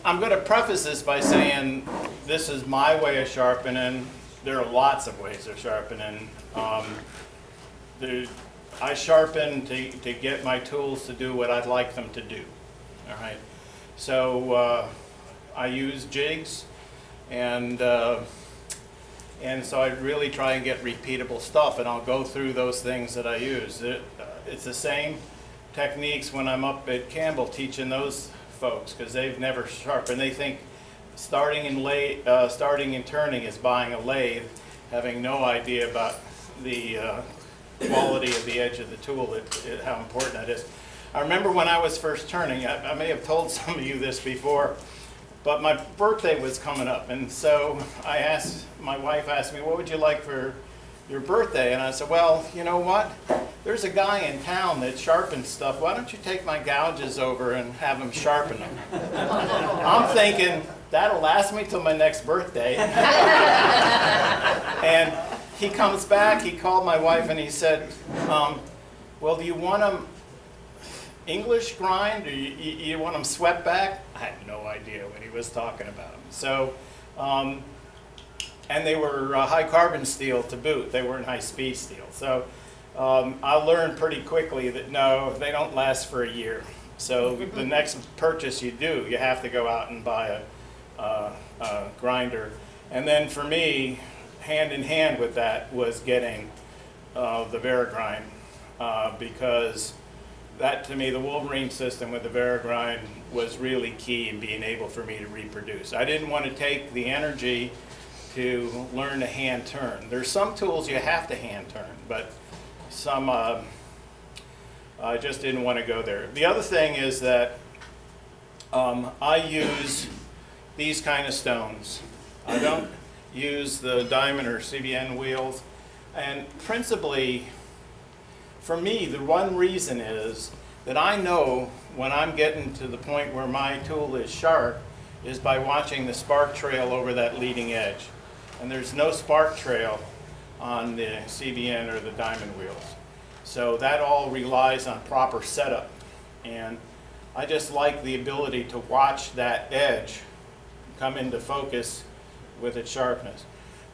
I'm going to preface this by saying this is my way of sharpening. There are lots of ways of sharpening. I sharpen to get my tools to do what I'd like them to do. All right. So I use jigs, and so I really try and get repeatable stuff, and I'll go through those things that I use. It's the same techniques when I'm up at Campbell teaching those folks, because they've never sharpened. They think starting and turning is buying a lathe, having no idea about the quality of the edge of the tool, how important that is. I remember when I was first turning, I may have told some of you this before, but my birthday was coming up, and so my wife asked me, what would you like for your birthday? And I said, well, you know what? There's a guy in town that sharpens stuff. Why don't you take my gouges over and have him sharpen them? I'm thinking, that'll last me till my next birthday. And he comes back, he called my wife and he said, well, do you want them English grind, or you want them swept back? I had no idea what he was talking about. So, and they were high carbon steel to boot. They weren't high speed steel. So I learned pretty quickly that no, they don't last for a year. So the next purchase you do, you have to go out and buy a grinder. And then for me, hand in hand with that was getting the Vari-grind, because that, to me, the Wolverine system with the Vari-grind was really key in being able for me to reproduce. I didn't want to take the energy to learn to hand turn. There's some tools you have to hand turn, but some I just didn't want to go there. The other thing is that I use these kind of stones. I don't use the diamond or CBN wheels, and principally, for me, the one reason is that I know when I'm getting to the point where my tool is sharp is by watching the spark trail over that leading edge. And there's no spark trail on the CBN or the diamond wheels. So that all relies on proper setup. And I just like the ability to watch that edge come into focus with its sharpness.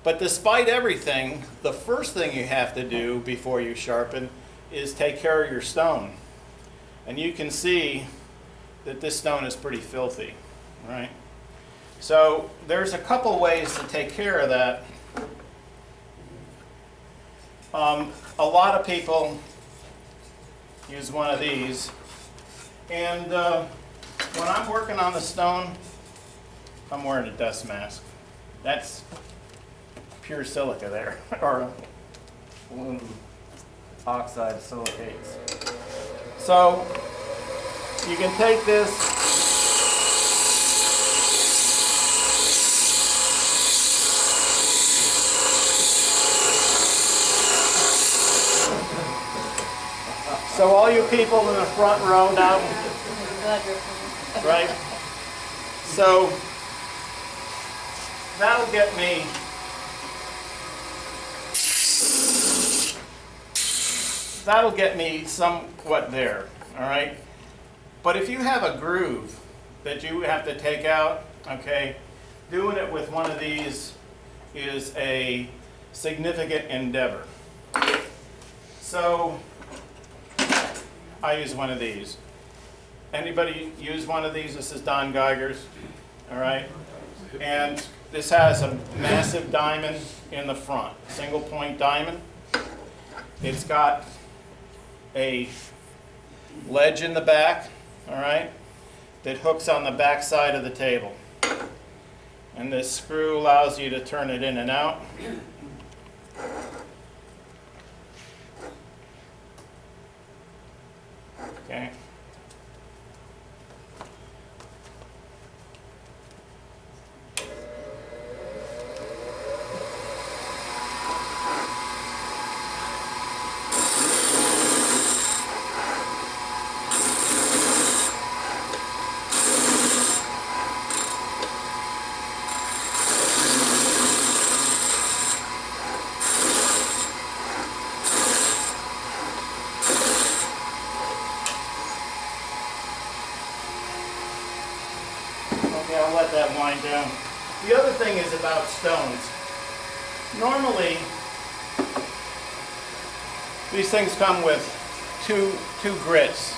But despite everything, the first thing you have to do before you sharpen is take care of your stone. And you can see that this stone is pretty filthy, right? So there's a couple ways to take care of that. A lot of people use one of these. And when I'm working on the stone, I'm wearing a dust mask. That's pure silica there, or aluminum oxide silicates. So you can take this, so all you people in the front row now, right? So that'll get me somewhat there, all right? But if you have a groove that you have to take out, okay, doing it with one of these is a significant endeavor. So I use one of these. Anybody use one of these? This is Don Geiger's, all right? And this has a massive diamond in the front, single point diamond. It's got a ledge in the back, all right, that hooks on the back side of the table. And this screw allows you to turn it in and out. Okay. I'll let that wind down. The other thing is about stones. Normally, these things come with two grits.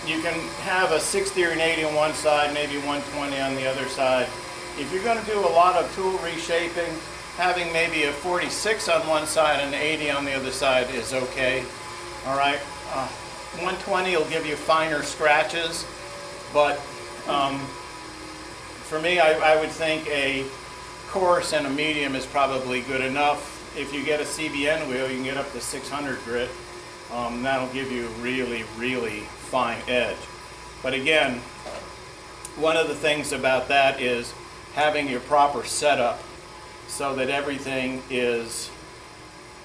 You can have a 60 or an 80 on one side, maybe 120 on the other side. If you're going to do a lot of tool reshaping, having maybe a 46 on one side and 80 on the other side is okay. All right, 120 will give you finer scratches, but for me, I would think a coarse and a medium is probably good enough. If you get a CBN wheel, you can get up to 600 grit. That'll give you really, really fine edge. But again, one of the things about that is having your proper setup so that everything is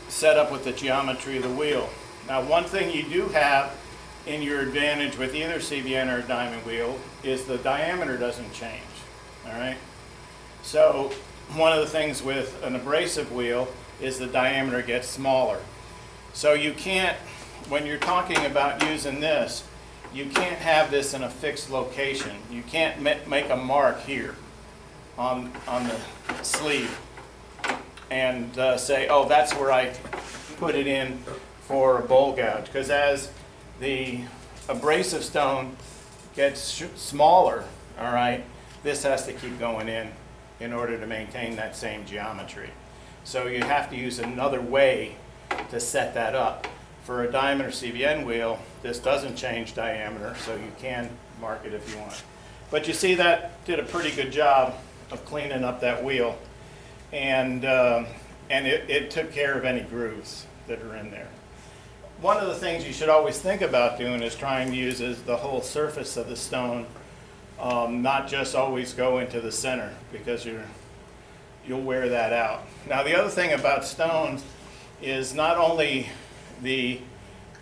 set up with the geometry of the wheel. Now, one thing you do have in your advantage with either CBN or diamond wheel is the diameter doesn't change, all right? So one of the things with an abrasive wheel is the diameter gets smaller. So you can't, when you're talking about using this, you can't have this in a fixed location. You can't make a mark here on the sleeve and say, oh, that's where I put it in for a bowl gouge. Because as the abrasive stone gets smaller, all right, this has to keep going in order to maintain that same geometry. So you have to use another way to set that up. For a diamond or CBN wheel, this doesn't change diameter, so you can mark it if you want. But you see that did a pretty good job of cleaning up that wheel, and it took care of any grooves that are in there. One of the things you should always think about doing is trying to use the whole surface of the stone, not just always go into the center, because you'll wear that out. Now, the other thing about stones is not only the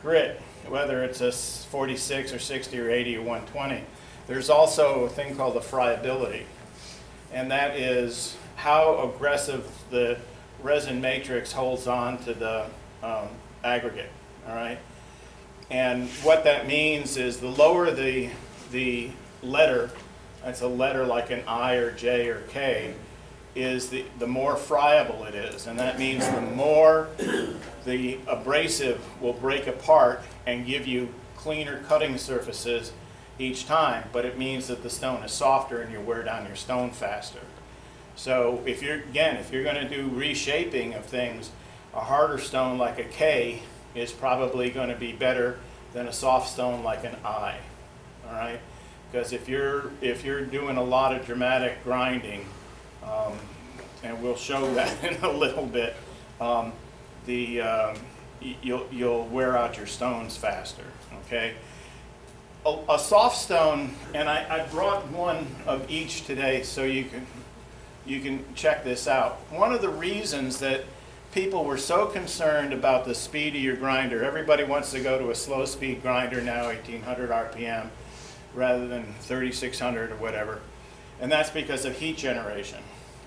grit, whether it's a 46 or 60 or 80 or 120, there's also a thing called the friability, and that is how aggressive the resin matrix holds on to the aggregate, all right? And what that means is the lower the letter, that's a letter like an I or J or K, is the more friable it is, and that means the more the abrasive will break apart and give you cleaner cutting surfaces each time, but it means that the stone is softer and you wear down your stone faster. So if you're going to do reshaping of things, a harder stone like a K is probably going to be better than a soft stone like an I, all right? Because if you're doing a lot of dramatic grinding, and we'll show that in a little bit, you'll wear out your stones faster, okay? A soft stone, and I brought one of each today so you can check this out. One of the reasons that people were so concerned about the speed of your grinder, everybody wants to go to a slow speed grinder now, 1800 RPM, rather than 3600 or whatever, and that's because of heat generation.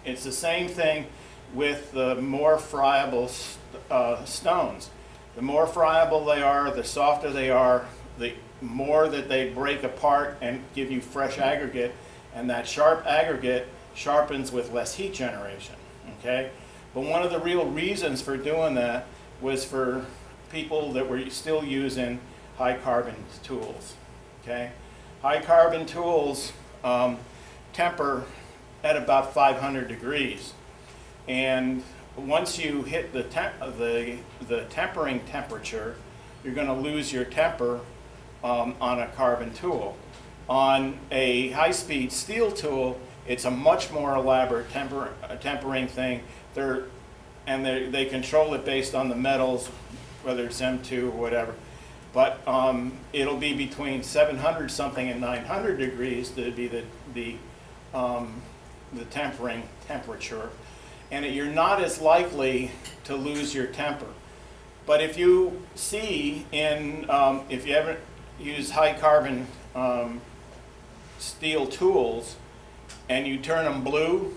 It's the same thing with the more friable stones. The more friable they are, the softer they are, the more that they break apart and give you fresh aggregate, and that sharp aggregate sharpens with less heat generation, okay? But one of the real reasons for doing that was for people that were still using high carbon tools, okay? High carbon tools temper at about 500 degrees, and once you hit the tempering temperature, you're going to lose your temper on a carbon tool. On a high-speed steel tool, it's a much more elaborate tempering thing. They control it based on the metals, whether it's M2 or whatever. But it'll be between 700 something and 900 degrees to be the tempering temperature, and you're not as likely to lose your temper. But if you see if you ever use high carbon steel tools and you turn them blue,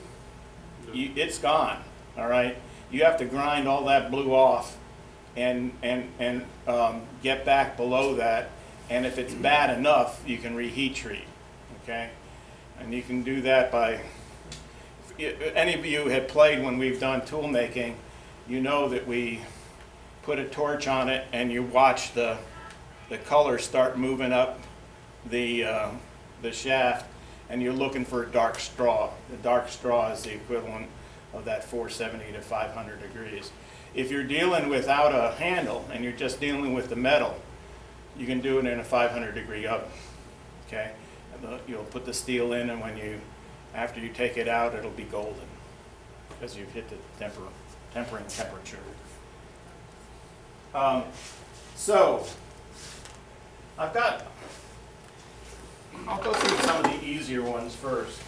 it's gone, all right? You have to grind all that blue off and get back below that, and if it's bad enough, you can reheat treat, okay? And you can do that by, if any of you had played when we've done tool making, you know that we put a torch on it and you watch the color start moving up the shaft, and you're looking for a dark straw. The dark straw is the equivalent of that 470 to 500 degrees. If you're dealing without a handle and you're just dealing with the metal, you can do it in a 500 degree oven. Okay? You'll put the steel in, and after you take it out, it'll be golden because you've hit the tempering temperature. So I'll go through some of the easier ones first.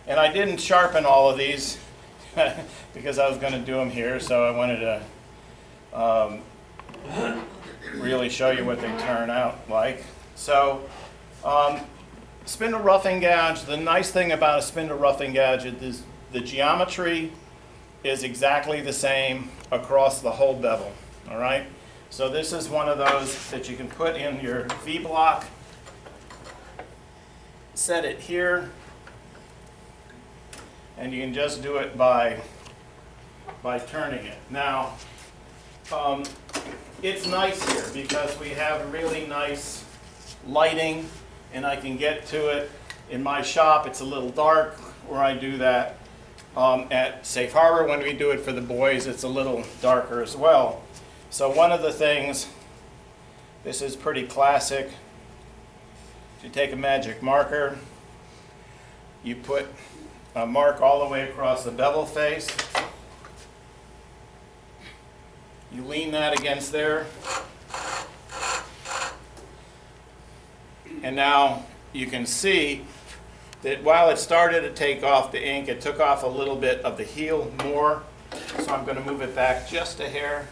And I didn't sharpen all of these because I was going to do them here, so I wanted to really show you what they turn out like. So spindle roughing gouge, the nice thing about a spindle roughing gouge is the geometry is exactly the same across the whole bevel, all right? So this is one of those that you can put in your V-block, set it here, and you can just do it by turning it. Now, it's nice here because we have really nice lighting, and I can get to it. In my shop, it's a little dark where I do that. At Safe Harbor, when we do it for the boys, it's a little darker as well. So one of the things, this is pretty classic. You take a magic marker, you put a mark all the way across the bevel face. You lean that against there. And now you can see that while it started to take off the ink, it took off a little bit of the heel more. So I'm going to move it back just a hair.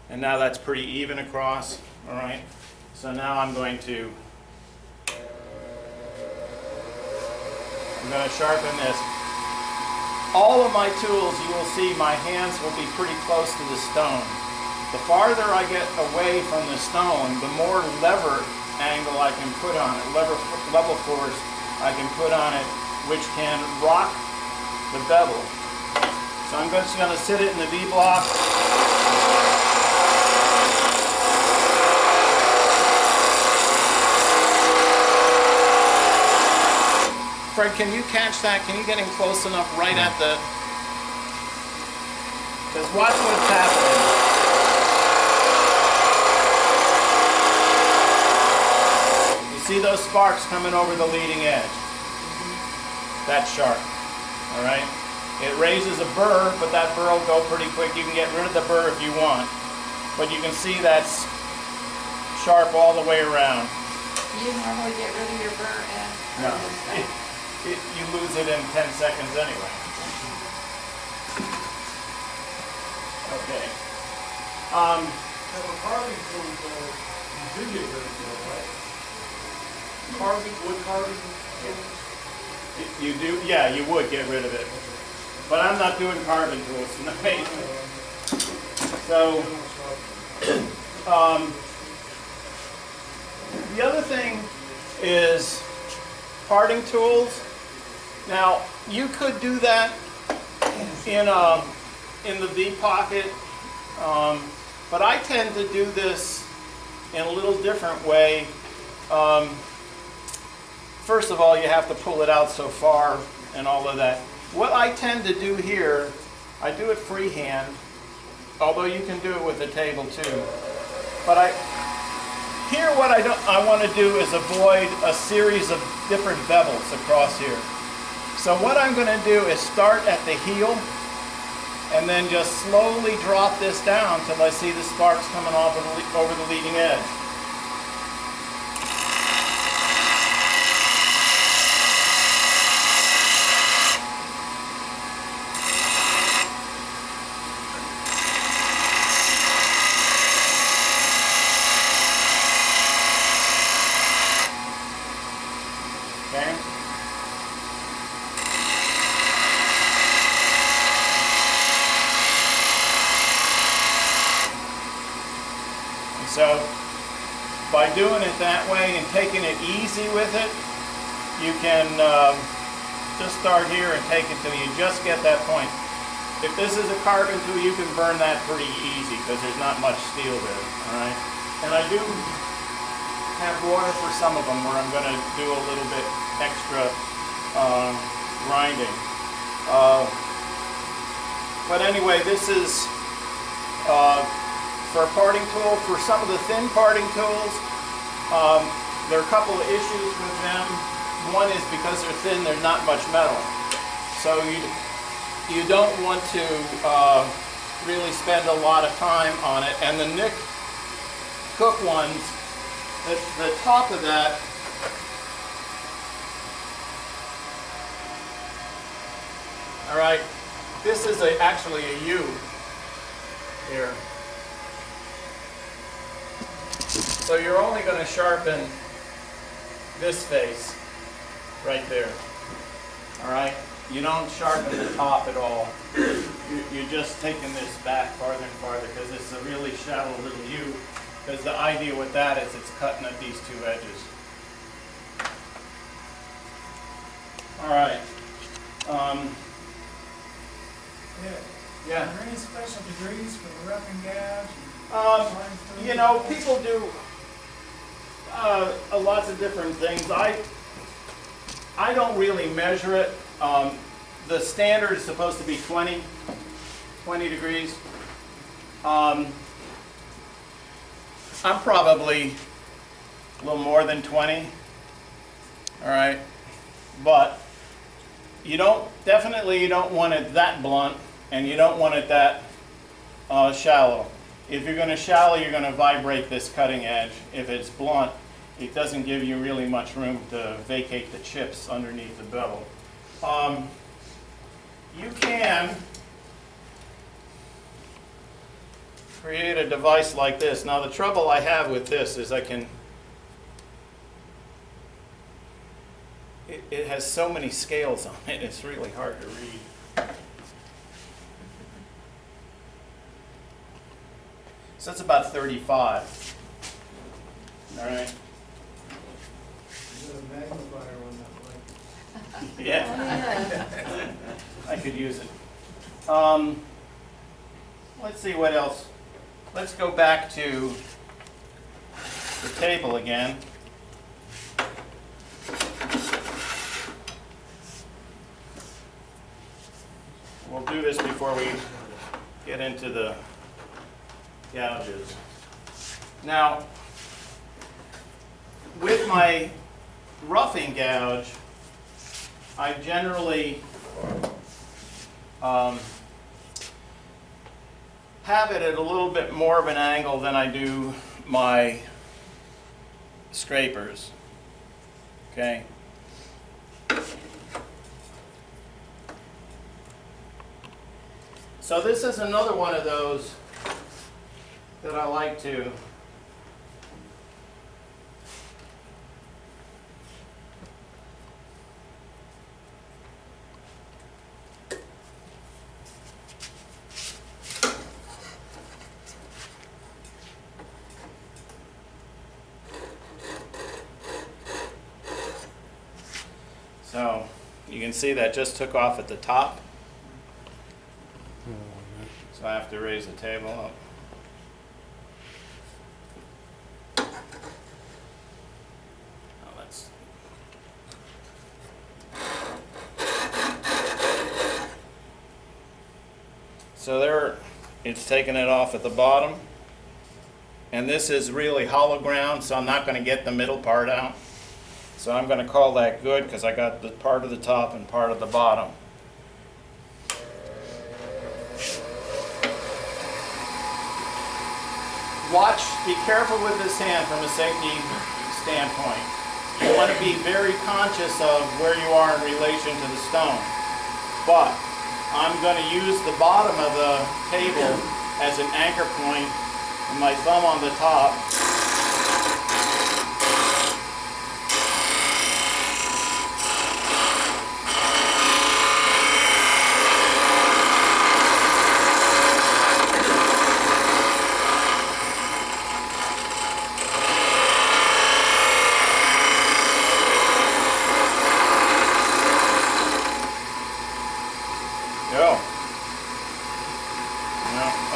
And now that's pretty even across, all right? So now I'm going to sharpen this. All of my tools, you will see my hands will be pretty close to the stone. The farther I get away from the stone, the more lever angle I can put on it, level force I can put on it, which can rock the bevel. So I'm just going to sit it in the V-block. Fred, can you catch that? Can you get him close enough right at the... Because watch what's happening. You see those sparks coming over the leading edge? That's sharp, all right? It raises a burr, but that burr will go pretty quick. You can get rid of the burr if you want. But you can see that's sharp all the way around. You normally get rid of your burr and... No. You lose it in 10 seconds anyway. Okay. The carving tools, you do get rid of it, right? Wood carving tools? You do? Yeah, you would get rid of it. But I'm not doing carving tools tonight. So, the other thing is parting tools. Now, you could do that in the V pocket, but I tend to do this in a little different way. First of all, you have to pull it out so far and all of that. What I tend to do here, I do it freehand, although you can do it with a table too. But here what I want to do is avoid a series of different bevels across here. So what I'm going to do is start at the heel and then just slowly drop this down till I see the sparks coming off over the leading edge. So by doing it that way and taking it easy with it, you can just start here and take it till you just get that point. If this is a carbon tool, you can burn that pretty easy because there's not much steel there, all right? And I do have water for some of them where I'm going to do a little bit extra grinding. But anyway, this is for a parting tool. For some of the thin parting tools, there are a couple of issues with them. One is because they're thin, there's not much metal. So you don't want to really spend a lot of time on it. And the Nick Cook ones, the top of that, all right, this is actually a U here. So you're only going to sharpen this face right there. All right? You don't sharpen the top at all. You're just taking this back farther and farther because it's a really shallow little U. Because the idea with that is it's cutting at these two edges. All right. Yeah. Are there any special degrees for the rough and gouge? You know, people do lots of different things. I don't really measure it. The standard is supposed to be 20 degrees. I'm probably a little more than 20. All right, but you definitely don't want it that blunt, and you don't want it that shallow. If you're going to shallow, you're going to vibrate this cutting edge. If it's blunt, it doesn't give you really much room to vacate the chips underneath the bevel. You can create a device like this. Now the trouble I have with this is it has so many scales on it, it's really hard to read. So it's about 35. All right. Is it a magnifier on that light? Yeah. Oh, I could use it. Let's see what else. Let's go back to the table again. We'll do this before we get into the gouges. Now, with my roughing gouge, I generally have it at a little bit more of an angle than I do my scrapers. Okay. So this is another one of those that I like to So you can see that just took off at the top. So I have to raise the table up. Oh, that's... So there, it's taking it off at the bottom. And this is really hollow ground, so I'm not going to get the middle part out. So I'm going to call that good because I got the part of the top and part of the bottom. Be careful with this hand from a safety standpoint. You want to be very conscious of where you are in relation to the stone. But I'm going to use the bottom of the table as an anchor point and my thumb on the top.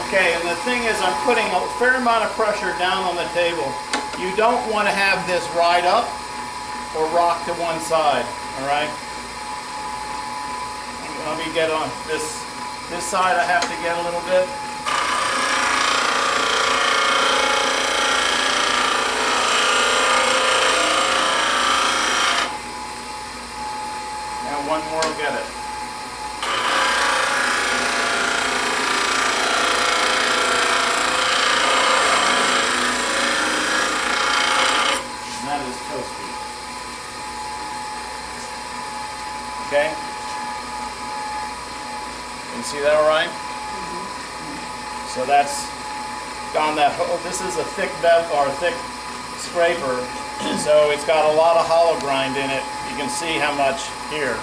Okay, and the thing is, I'm putting a fair amount of pressure down on the table. You don't want to have this ride up or rock to one side, all right? Let me get on this side. I have to get a little bit. Now one more will get it. And that is toasty. Okay? You can see that all right? So that's on that whole, this is a thick bevel or a thick scraper, so it's got a lot of hollow grind in it. You can see how much here,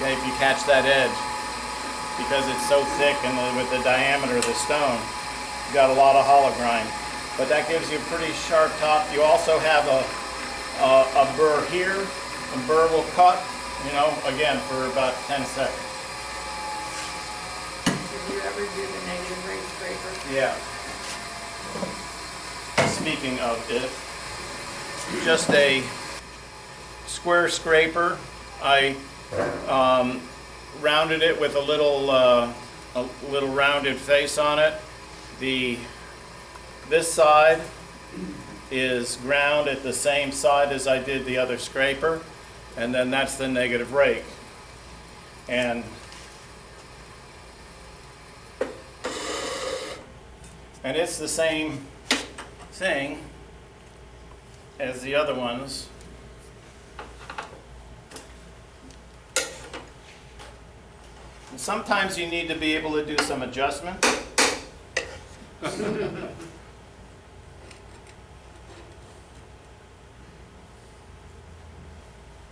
okay, if you catch that edge, because it's so thick and with the diameter of the stone, you got a lot of hollow grind. But that gives you a pretty sharp top. You also have a burr here. A burr will cut, you know, again, for about 10 seconds. Did you ever do the negative rate scraper? Yeah. Speaking of it, just a square scraper. I rounded it with a little rounded face on it. This side is ground at the same side as I did the other scraper, and then that's the negative rake. And it's the same thing as the other ones. And sometimes you need to be able to do some adjustment.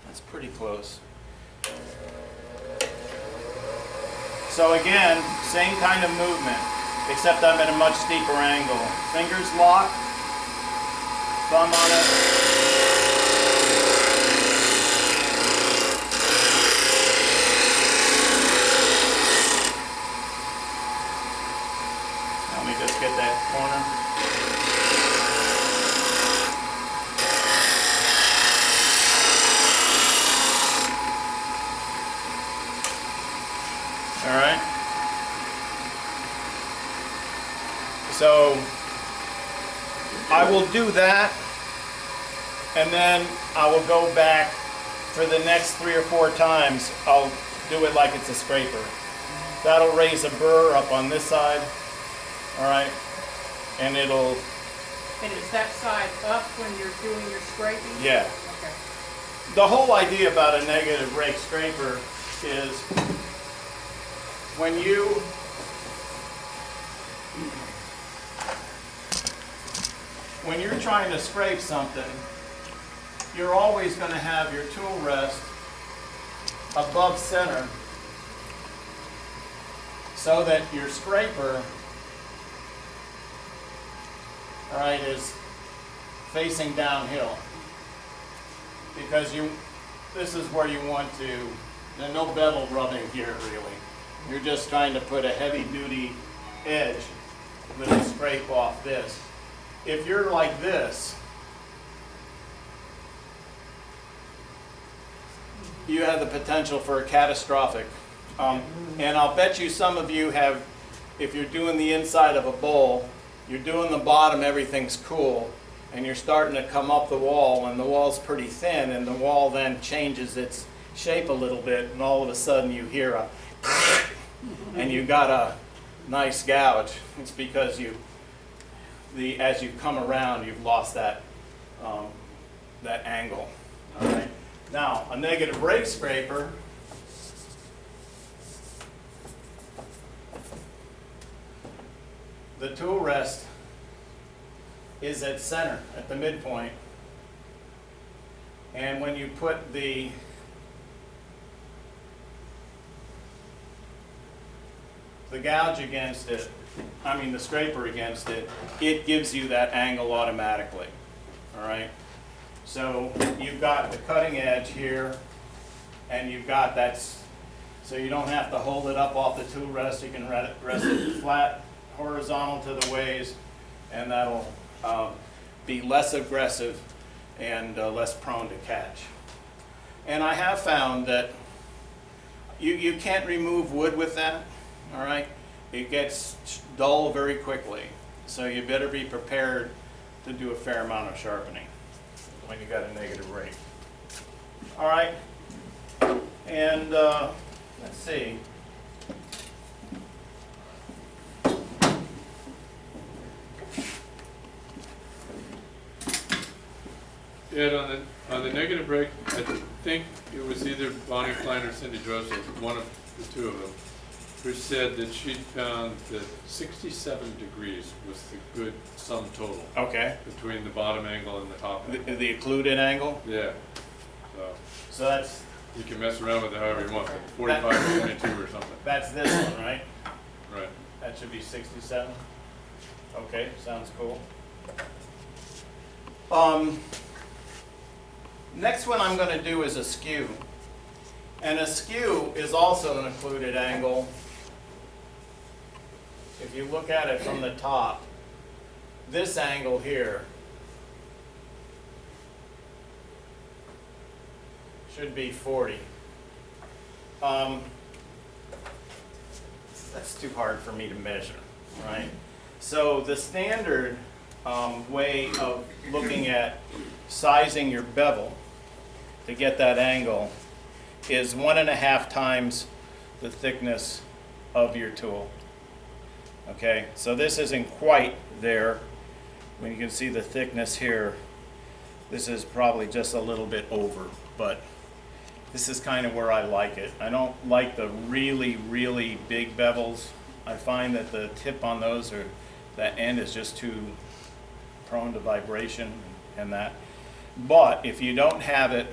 That's pretty close. So again, same kind of movement, except I'm at a much steeper angle. Fingers locked, thumb on it. Let me just get that corner. All right. So I will do that, and then I will go back for the next 3 or 4 times. I'll do it like it's a scraper. That'll raise a burr up on this side. All right, and it'll. And is that side up when you're doing your scraping? Yeah. Okay. The whole idea about a negative rake scraper is when you're trying to scrape something, you're always going to have your tool rest above center so that your scraper, all right, is facing downhill, because this is where you want to, there's no bevel rubbing here really. You're just trying to put a heavy duty edge with a scrape off this. If you're like this, you have the potential for a catastrophic. And I'll bet you some of you have, if you're doing the inside of a bowl, you're doing the bottom, everything's cool, and you're starting to come up the wall, and the wall's pretty thin, and the wall then changes its shape a little bit, and all of a sudden you hear a and you got a nice gouge. It's because as you've come around, you've lost that that angle. All right. Now, a negative rake scraper, the tool rest is at center, at the midpoint, and when you put the gouge against it, the scraper against it, it gives you that angle automatically. All right. So you've got the cutting edge here, and you've got that So you don't have to hold it up off the tool rest. You can rest it flat, horizontal to the ways, and that'll be less aggressive and less prone to catch. And I have found that you can't remove wood with that, all right? It gets dull very quickly. So you better be prepared to do a fair amount of sharpening when you got a negative rate. All right, and let's see. Ed, on the negative rate, I think it was either Bonnie Klein or Cindy Drossel, one of the two of them, who said that she'd found that 67 degrees was the good sum total Okay. between the bottom angle and the top angle. The occluded angle. Yeah. So that's You can mess around with it however you want, but 45 or 22 or something. that's this one, right? Right. That should be 67. Okay, sounds cool. Next one I'm going to do is a skew. And a skew is also an occluded angle. If you look at it from the top, this angle here should be 40. That's too hard for me to measure, right? So the standard way of looking at sizing your bevel to get that angle is 1.5 times the thickness of your tool. Okay, so this isn't quite there. When you can see the thickness here, this is probably just a little bit over, but this is kind of where I like it. I don't like the really, really big bevels. I find that the tip on those, or that end, is just too prone to vibration and that. But if you don't have it,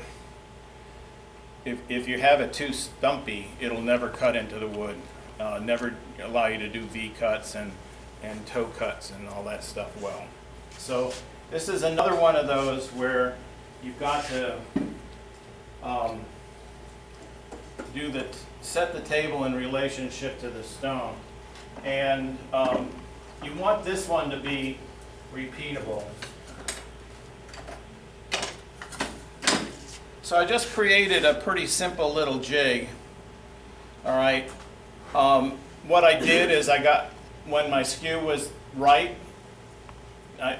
if you have it too stumpy, it'll never cut into the wood. Never allow you to do V cuts and toe cuts and all that stuff well. So this is another one of those where you've got to set the table in relationship to the stone. And you want this one to be repeatable. So I just created a pretty simple little jig. All right. What I did is when my skew was right, I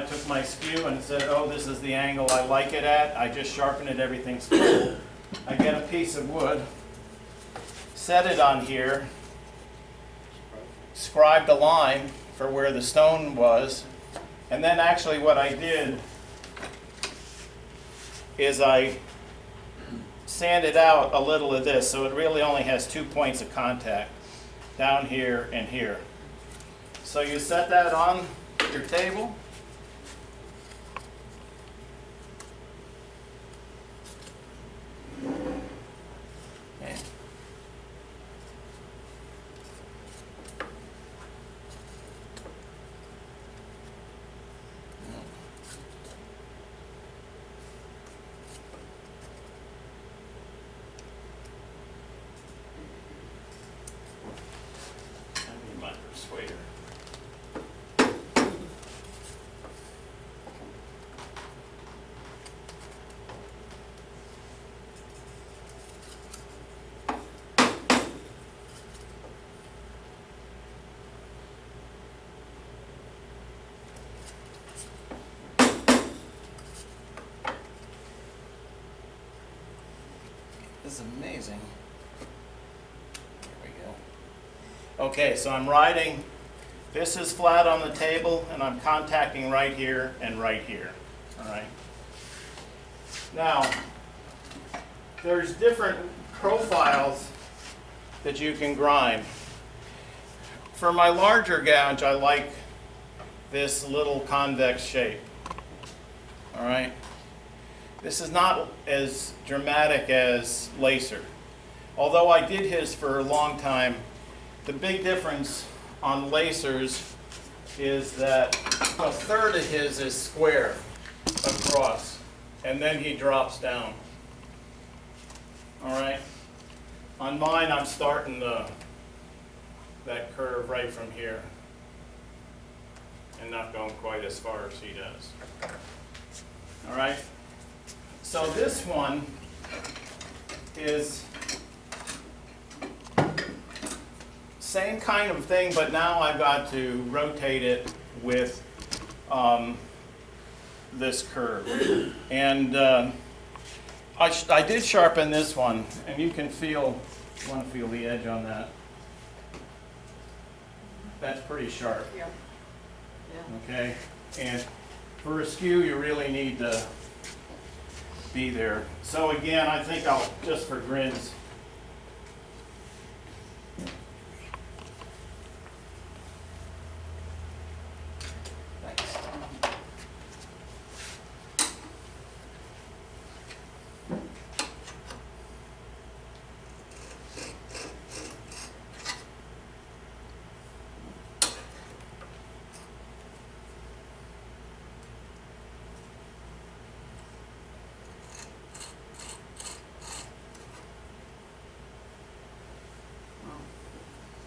took my skew and said, oh, this is the angle I like it at. I just sharpened it, everything's cool. I get a piece of wood, set it on here, scribed a line for where the stone was, and then actually what I did is I sanded out a little of this, so it really only has 2 points of contact, down here and here. So you set that on your table. Okay. I need my persuader. This is amazing. There we go. Okay, so I'm riding. This is flat on the table, and I'm contacting right here and right here. All right. Now, there's different profiles that you can grind. For my larger gouge, I like this little convex shape. All right. This is not as dramatic as lacer. Although I did his for a long time, the big difference on lacers is that a third of his is square across, and then he drops down. All right. On mine, I'm starting that curve right from here and not going quite as far as he does. All right? So this one is same kind of thing, but now I've got to rotate it with this curve. And I did sharpen this one, and you can feel, you want to feel the edge on that. That's pretty sharp. Yeah. Okay? And for a skew, you really need to be there. So again, I think I'll, just for grins, thanks.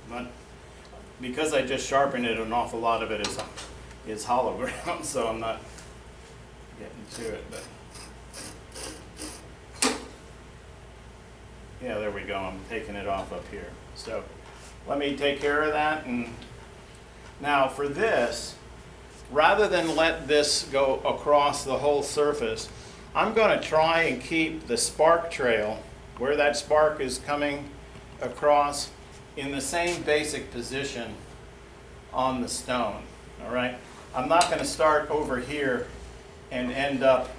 But because I just sharpened it, an awful lot of it is hollow ground, so I'm not getting to it. But yeah, there we go. I'm taking it off up here. So let me take care of that. And now for this, rather than let this go across the whole surface, I'm going to try and keep the spark trail where that spark is coming across in the same basic position on the stone. All right? I'm not going to start over here and end up,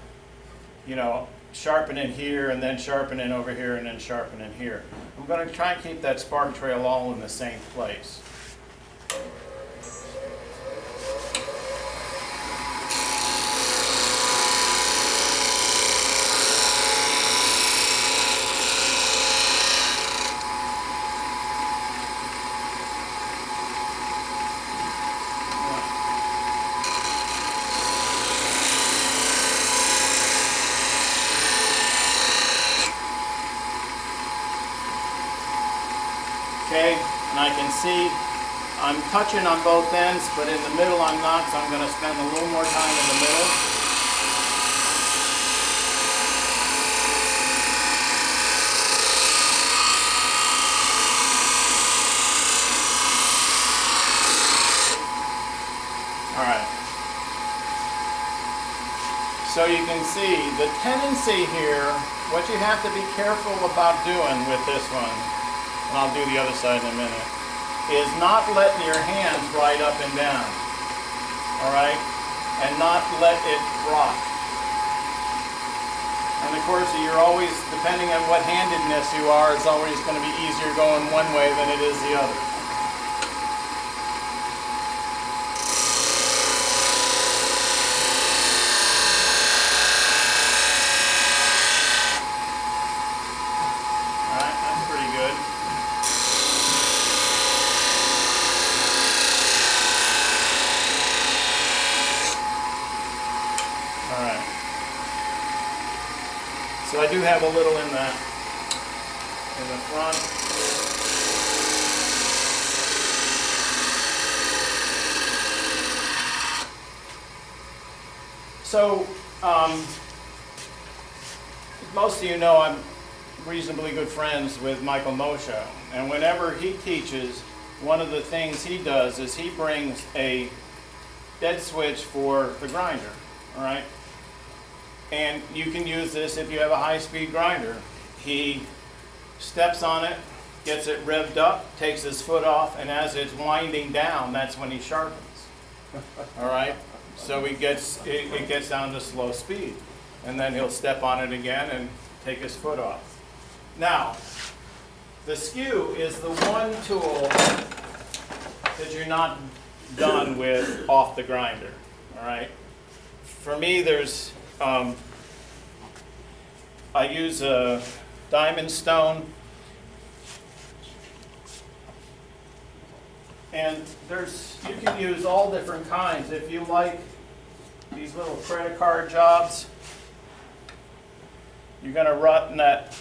you know, sharpening here and then sharpening over here and then sharpening here. I'm going to try and keep that spark trail all in the same place. Okay, and I can see I'm touching on both ends, but in the middle I'm not, so I'm going to spend a little more time in the middle. All right. So you can see the tendency here, what you have to be careful about doing with this one, and I'll do the other side in a minute, is not letting your hands ride up and down, all right? And not let it rock. And of course, you're always, depending on what handedness you are, it's always going to be easier going one way than it is the other. All right, that's pretty good. All right. So I do have a little in the front. So most of you know I'm reasonably good friends with Michael Moshe, and whenever he teaches, one of the things he does is he brings a dead switch for the grinder, all right? And you can use this if you have a high-speed grinder. He steps on it, gets it revved up, takes his foot off, and as it's winding down, that's when he sharpens. All right? So it gets down to slow speed. And then he'll step on it again and take his foot off. Now, the skew is the one tool that you're not done with off the grinder. All right? For me, there's I use a diamond stone, and you can use all different kinds. If you like these little credit card jobs, you're going to run that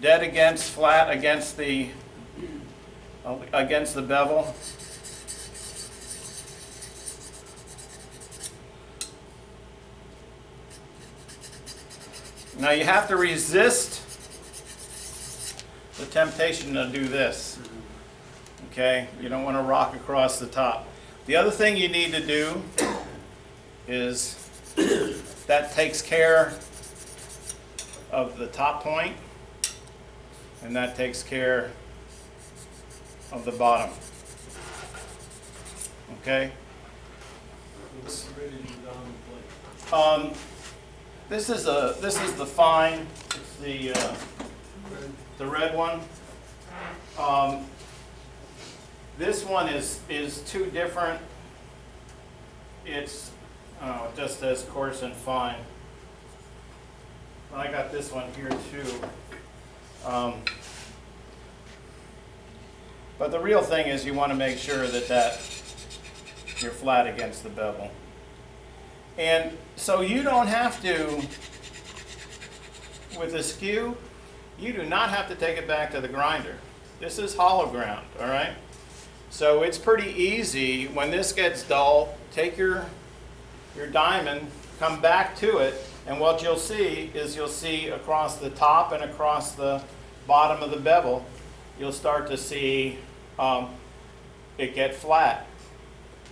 dead against, flat against the bevel. Now you have to resist the temptation to do this. Okay, you don't want to rock across the top. The other thing you need to do is that takes care of the top point, and that takes care of the bottom. Okay? What's the ready to be done plate? This is the fine. It's the red one. This one is two different. It's it just says coarse and fine. I got this one here too. But the real thing is you want to make sure that you're flat against the bevel. And so you don't have to, with a skew, you do not have to take it back to the grinder. This is hollow ground, all right? So it's pretty easy. When this gets dull, take your diamond, come back to it, and what you'll see is you'll see across the top and across the bottom of the bevel, you'll start to see it get flat.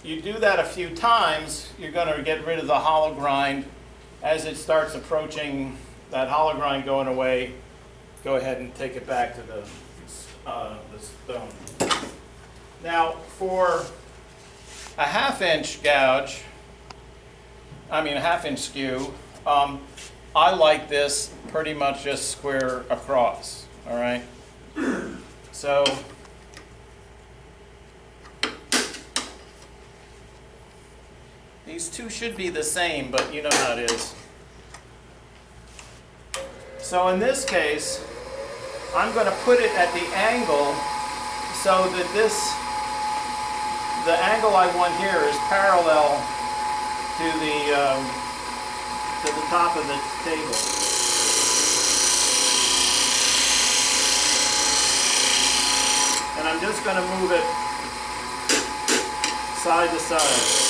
You do that a few times, you're going to get rid of the hollow grind. As it starts approaching that hollow grind going away, go ahead and take it back to the stone. Now, for a half-inch gouge, a half-inch skew, I like this pretty much just square across, all right? So, these two should be the same, but you know how it is. So in this case, I'm going to put it at the angle so that the angle I want here is parallel to the top of the table. And I'm just going to move it side to side.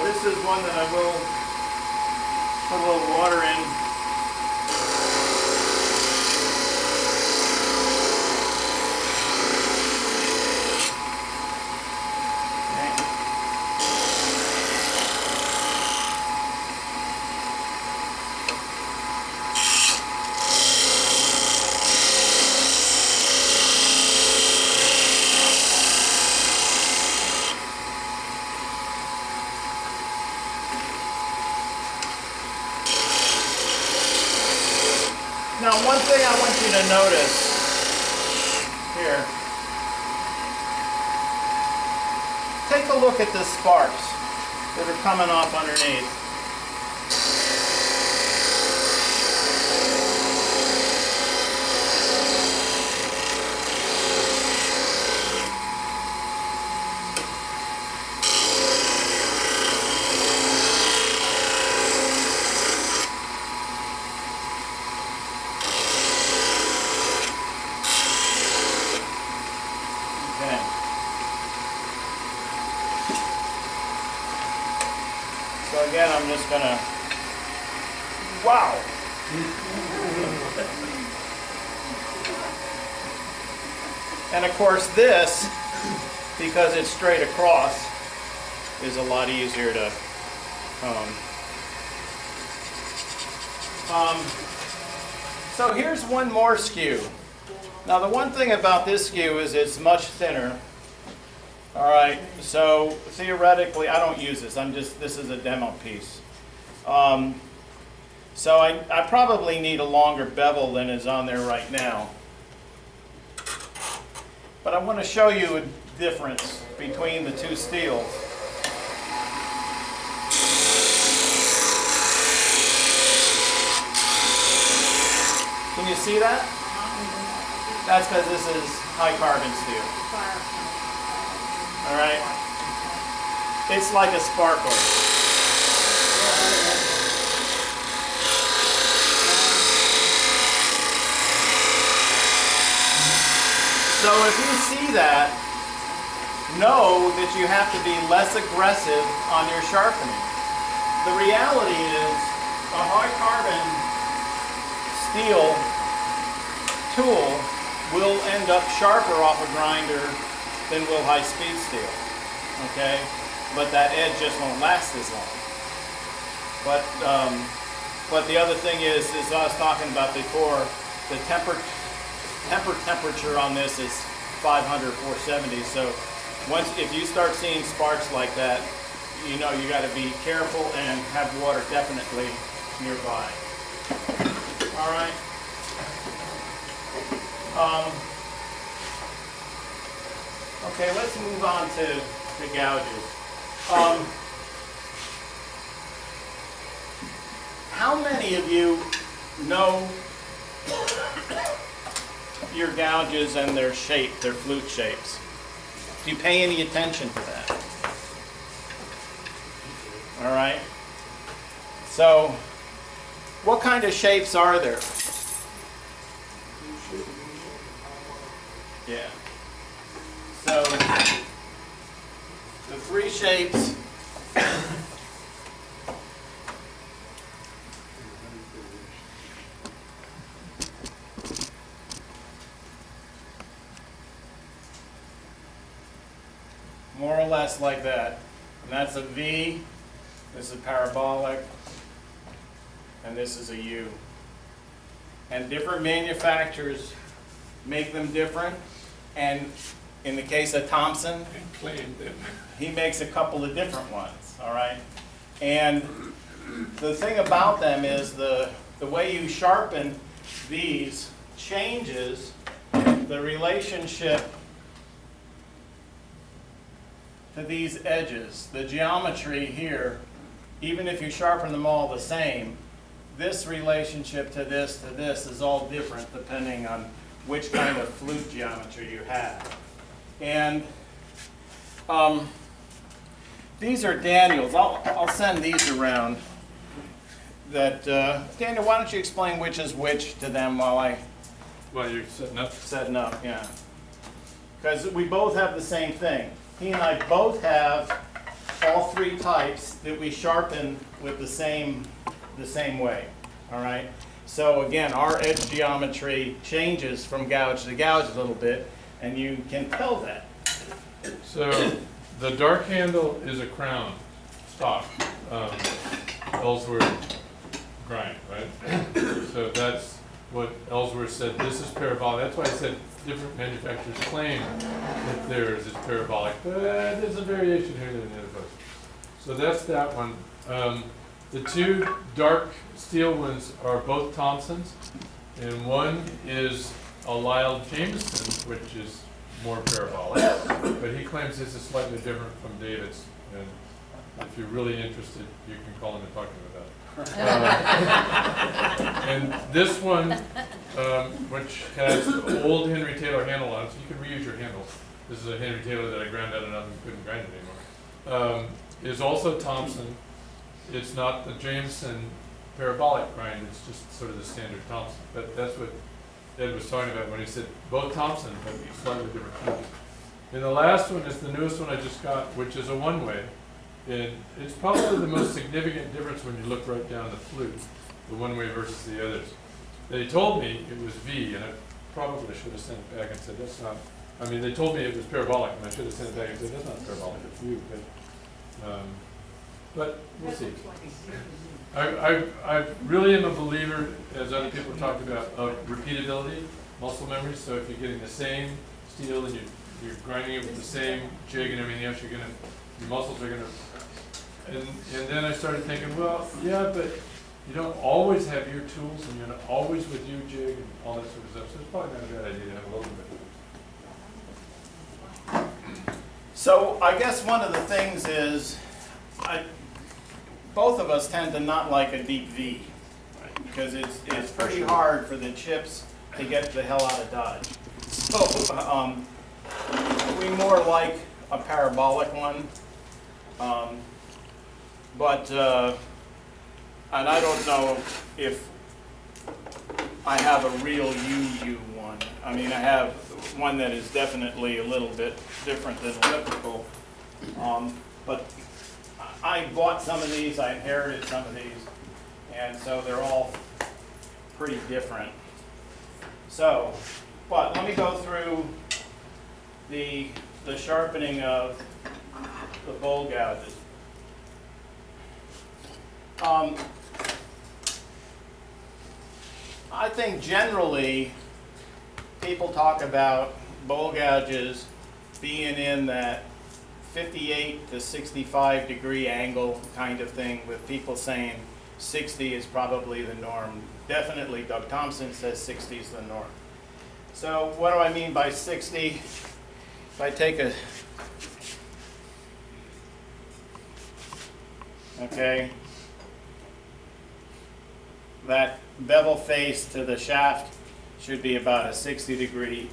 This is one that I will put a little water in. Now, one thing I want you to notice here, take a look at the sparks that are coming off underneath. So again, I'm just gonna, wow! And of course this, because it's straight across, is a lot easier to so here's one more skew. Now the one thing about this skew is it's much thinner. All right, so theoretically, I don't use this. This is a demo piece. So I probably need a longer bevel than is on there right now. But I want to show you a difference between the two steels. Can you see that? That's because this is high carbon steel. All right? It's like a sparkler. So if you see that, know that you have to be less aggressive on your sharpening. The reality is a high carbon steel tool will end up sharper off a grinder than will high speed steel. Okay? But that edge just won't last as long. But the other thing is I was talking about before, the temperature on this is 500, 470. So if you start seeing sparks like that, you know you got to be careful and have water definitely nearby. All right. Okay, let's move on to the gouges. How many of you know your gouges and their shape, their flute shapes? Do you pay any attention to that? All right. So, what kind of shapes are there? Yeah. So, the three shapes. More or less like that. And that's a V, this is parabolic, and this is a U. And different manufacturers make them different. And in the case of Thompson, he makes a couple of different ones, all right? And the thing about them is the way you sharpen these changes the relationship to these edges. The geometry here, even if you sharpen them all the same, this relationship to this is all different depending on which kind of flute geometry you have. And these are Daniel's. I'll send these around. Daniel, why don't you explain which is which to them while you're setting up? Setting up, yeah. Because we both have the same thing. He and I both have all three types that we sharpen with the same way, all right? So again, our edge geometry changes from gouge to gouge a little bit, and you can tell that. So the dark handle is a crown stock, Ellsworth grind, right? So that's what Ellsworth said. This is parabolic. That's why I said different manufacturers claim that theirs is parabolic, but there's a variation here than the other folks. So that's that one. The two dark steel ones are both Thompsons, and one is a Lyle Jameson, which is more parabolic, but he claims this is slightly different from David's. And if you're really interested, you can call him and talk to him about it. And this one, which has old Henry Taylor handle on it, so you can reuse your handles. This is a Henry Taylor that I ground out enough and couldn't grind it anymore. Is also Thompson. It's not the Jameson parabolic grind, it's just sort of the standard Thompson. But that's what Ed was talking about when he said both Thompson, but slightly different flutes. And the last one is the newest one I just got, which is a one-way. And it's probably the most significant difference when you look right down the flute, the one-way versus the others. They told me it was V, and I probably should have sent it back and said, that's not, I mean, they told me it was parabolic, and I should have sent it back and said, that's not parabolic, it's U. But we'll see. I really am a believer, as other people talked about, of repeatability, muscle memory. So if you're getting the same steel and you're grinding it with the same jig and everything else, your muscles are gonna. And then I started thinking, well, yeah, but you don't always have your tools and you're not always with your jig and all that sort of stuff, so it's probably not a bad idea to have a little bit. So I guess one of the things is, both of us tend to not like a deep V, right? Because it's pretty hard for the chips to get the hell out of Dodge. So we more like a parabolic one, and I don't know if I have a real UU one. I mean, I have one that is definitely a little bit different than elliptical, but I bought some of these, I inherited some of these, and so they're all pretty different. So, but let me go through the sharpening of the bowl gouges. I think generally people talk about bowl gouges being in that 58 to 65 degree angle kind of thing, with people saying 60 is probably the norm. Definitely Doug Thompson says 60 is the norm. So what do I mean by 60? If I take that bevel face to the shaft should be about a 60 degree,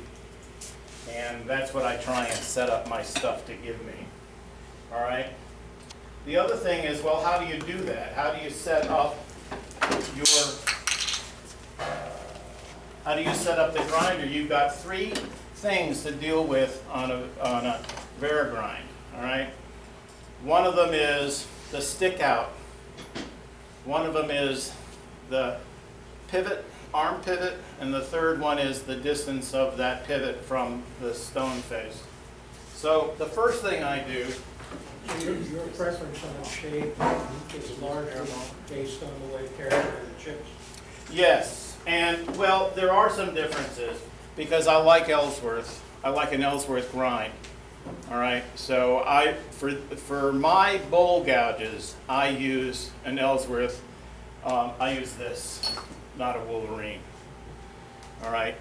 and that's what I try and set up my stuff to give me. All right? The other thing is, well, how do you do that? How do you set up the grinder? You've got three things to deal with on a Vari-grind, all right? One of them is the stick out. One of them is the pivot, arm pivot, and the third one is the distance of that pivot from the stone face. So the first thing I do, Your preference on the shape is larger based on the way character of the chips? yes, and well, there are some differences because I like Ellsworth. I like an Ellsworth grind. All right, so for my bowl gouges, I use an Ellsworth. I use this, not a Wolverine. All right,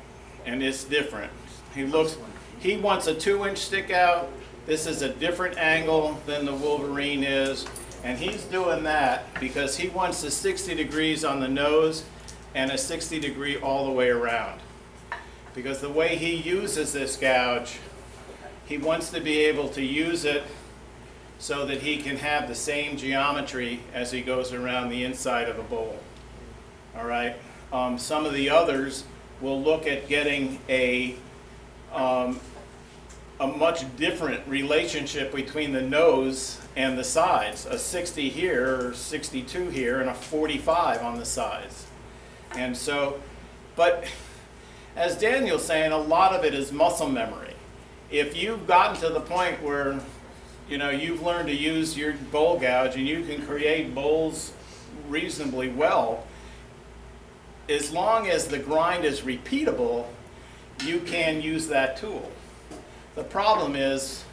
and it's different. He wants a 2-inch stick out. This is a different angle than the Wolverine is, and he's doing that because he wants the 60 degrees on the nose and a 60 degree all the way around. Because the way he uses this gouge, he wants to be able to use it so that he can have the same geometry as he goes around the inside of a bowl. All right. Some of the others will look at getting a much different relationship between the nose and the sides, a 60 here or 62 here and a 45 on the sides. And so, but as Daniel's saying, a lot of it is muscle memory. If you've gotten to the point where you've learned to use your bowl gouge and you can create bowls reasonably well, as long as the grind is repeatable, you can use that tool. The problem is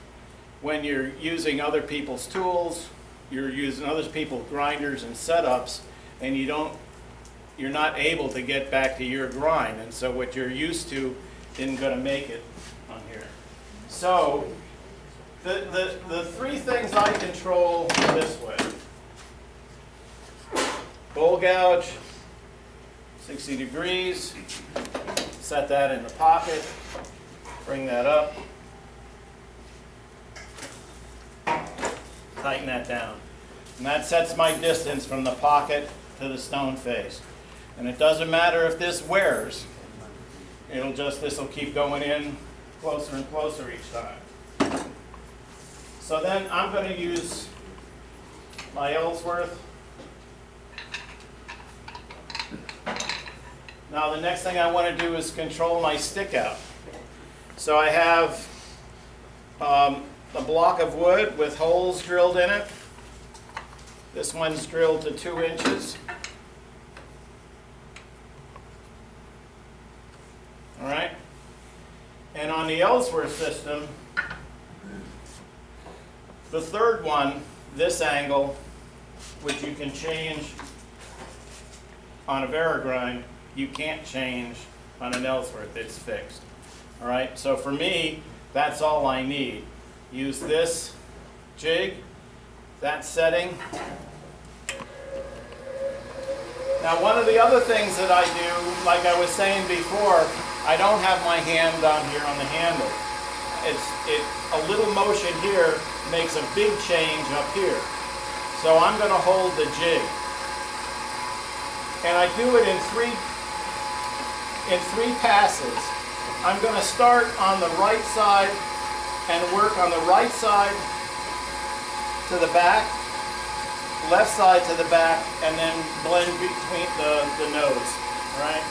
when you're using other people's tools, you're using other people's grinders and setups, and you're not able to get back to your grind, and so what you're used to isn't going to make it on here. So the three things I control this way: bowl gouge, 60 degrees, set that in the pocket, bring that up, tighten that down. And that sets my distance from the pocket to the stone face. And it doesn't matter if this wears. This will keep going in closer and closer each time. So then I'm going to use my Ellsworth. Now the next thing I want to do is control my stick out. So I have a block of wood with holes drilled in it. This one's drilled to 2 inches. All right. And on the Ellsworth system, the third one, this angle, which you can change on a Vari-grind, you can't change on an Ellsworth, it's fixed. All right, so for me, that's all I need. Use this jig, that setting. Now, one of the other things that I do, like I was saying before, I don't have my hand down here on the handle. A little motion here makes a big change up here. So I'm going to hold the jig. And I do it in three passes. I'm going to start on the right side and work on the right side to the back, left side to the back, and then blend between the nose, right?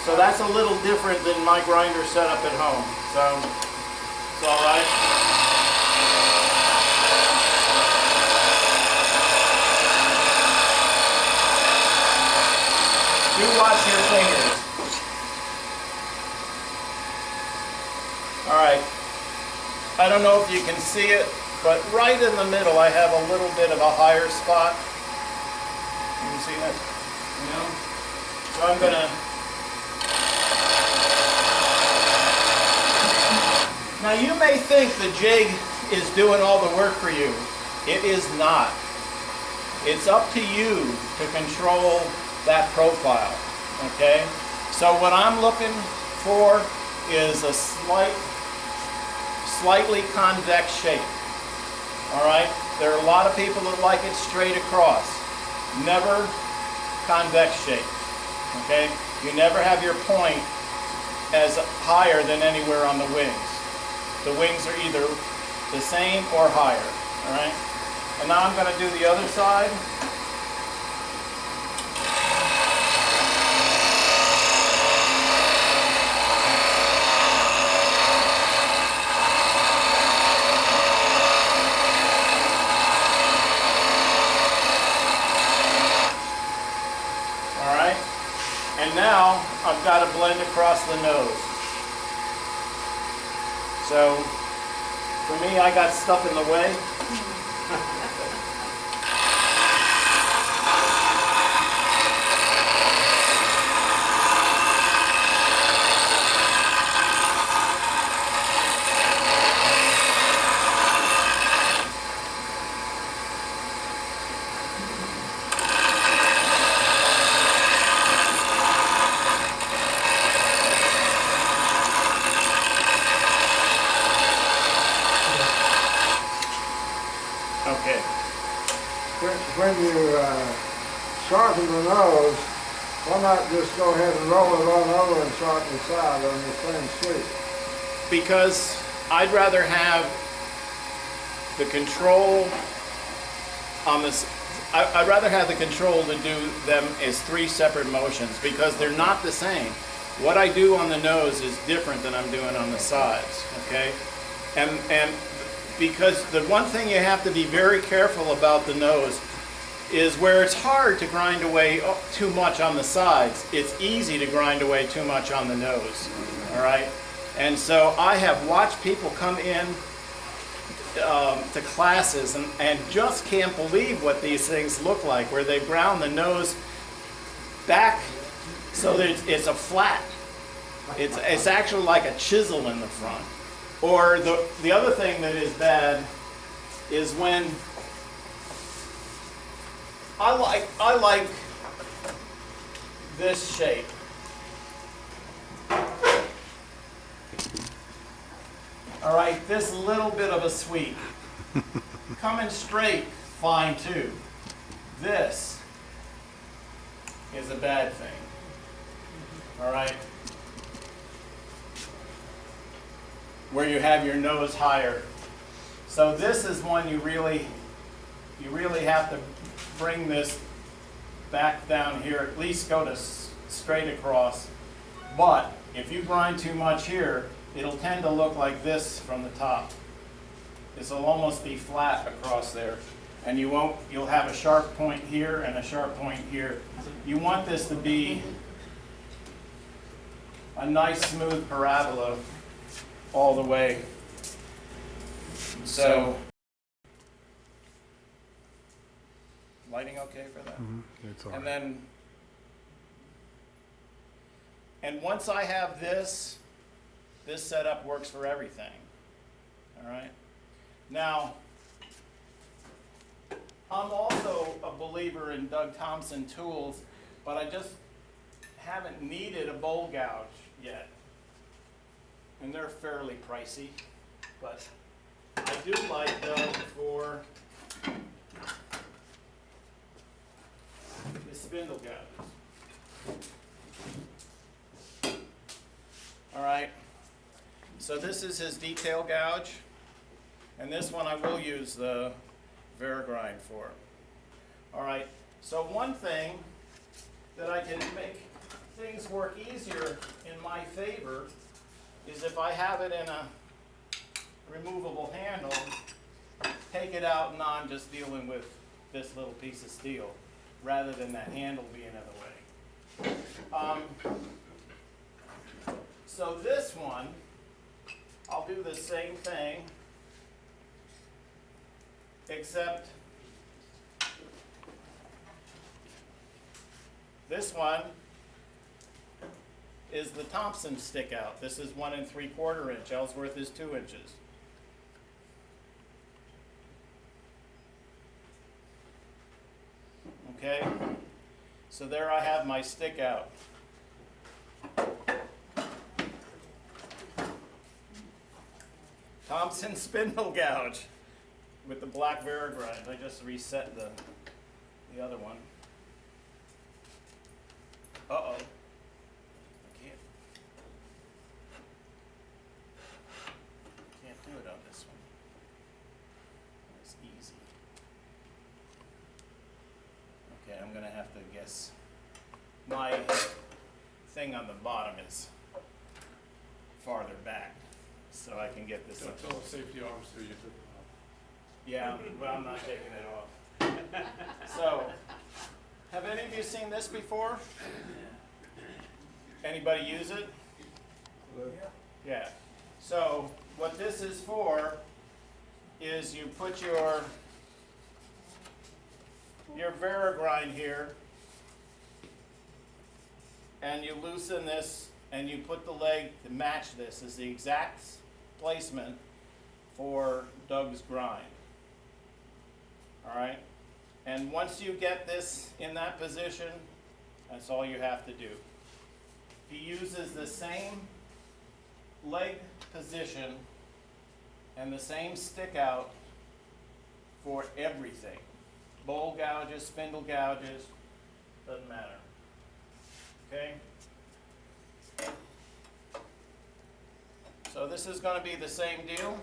So that's a little different than my grinder setup at home. So it's all right. Do watch your fingers. All right. I don't know if you can see it, but right in the middle I have a little bit of a higher spot. You can see that? You know? So I'm gonna. Now you may think the jig is doing all the work for you. It is not. It's up to you to control that profile, okay? So what I'm looking for is a slightly convex shape, all right? There are a lot of people that like it straight across. Never convex shape, okay? You never have your point as higher than anywhere on the wings. The wings are either the same or higher, all right? And now I'm going to do the other side. All right? And now I've got to blend across the nose. So, for me, I got stuff in the way. Okay. When you sharpen the nose, why not just go ahead and roll it on over and sharpen the side on the same sweep? Because I'd rather have the control on this. I'd rather have the control to do them as three separate motions because they're not the same. What I do on the nose is different than I'm doing on the sides, okay? And because the one thing you have to be very careful about the nose is where it's hard to grind away too much on the sides, it's easy to grind away too much on the nose, all right? And so I have watched people come in to classes and just can't believe what these things look like, where they ground the nose back so that it's a flat. It's actually like a chisel in the front. Or the other thing that is bad is when I like this shape. All right, this little bit of a sweep. Coming straight, fine too. This is a bad thing. All right? Where you have your nose higher. So this is one you really have to bring this back down here, at least go to straight across. But if you grind too much here, it'll tend to look like this from the top. This will almost be flat across there. And you'll have a sharp point here and a sharp point here. You want this to be a nice smooth parabola all the way. So, lighting okay for that? It's all And right. then, and once I have this, this setup works for everything. All right? Now, I'm also a believer in Doug Thompson tools, but I just haven't needed a bowl gouge yet. And they're fairly pricey, but I do like Doug for the spindle gouges. All right, so this is his detail gouge, and this one I will use the Vari-grind for. All right, so one thing that I can make things work easier in my favor is if I have it in a removable handle, take it out and I'm just dealing with this little piece of steel rather than that handle being in the way. So this one, I'll do the same thing, except this one is the Thompson stick out. This is 1 3/4 inch. Ellsworth is 2 inches. Okay, so there I have my stick out. Thompson spindle gouge with the black Vari-grind. I just reset the other one. Uh-oh. I can't do it on this one. It's easy. Okay, I'm gonna have to guess. My thing on the bottom is farther back, so I can get this up. Don't tell the safety officer you took it off. Yeah, but I'm not taking it off. So, have any of you seen this before? Anybody use it? Yeah. So, what this is for is you put your Vari-grind here, and you loosen this, and you put the leg to match this. Is the exact placement for Doug's grind. All right? And once you get this in that position, that's all you have to do. He uses the same leg position and the same stick out for everything. Bowl gouges, spindle gouges, doesn't matter. Okay? So this is going to be the same deal.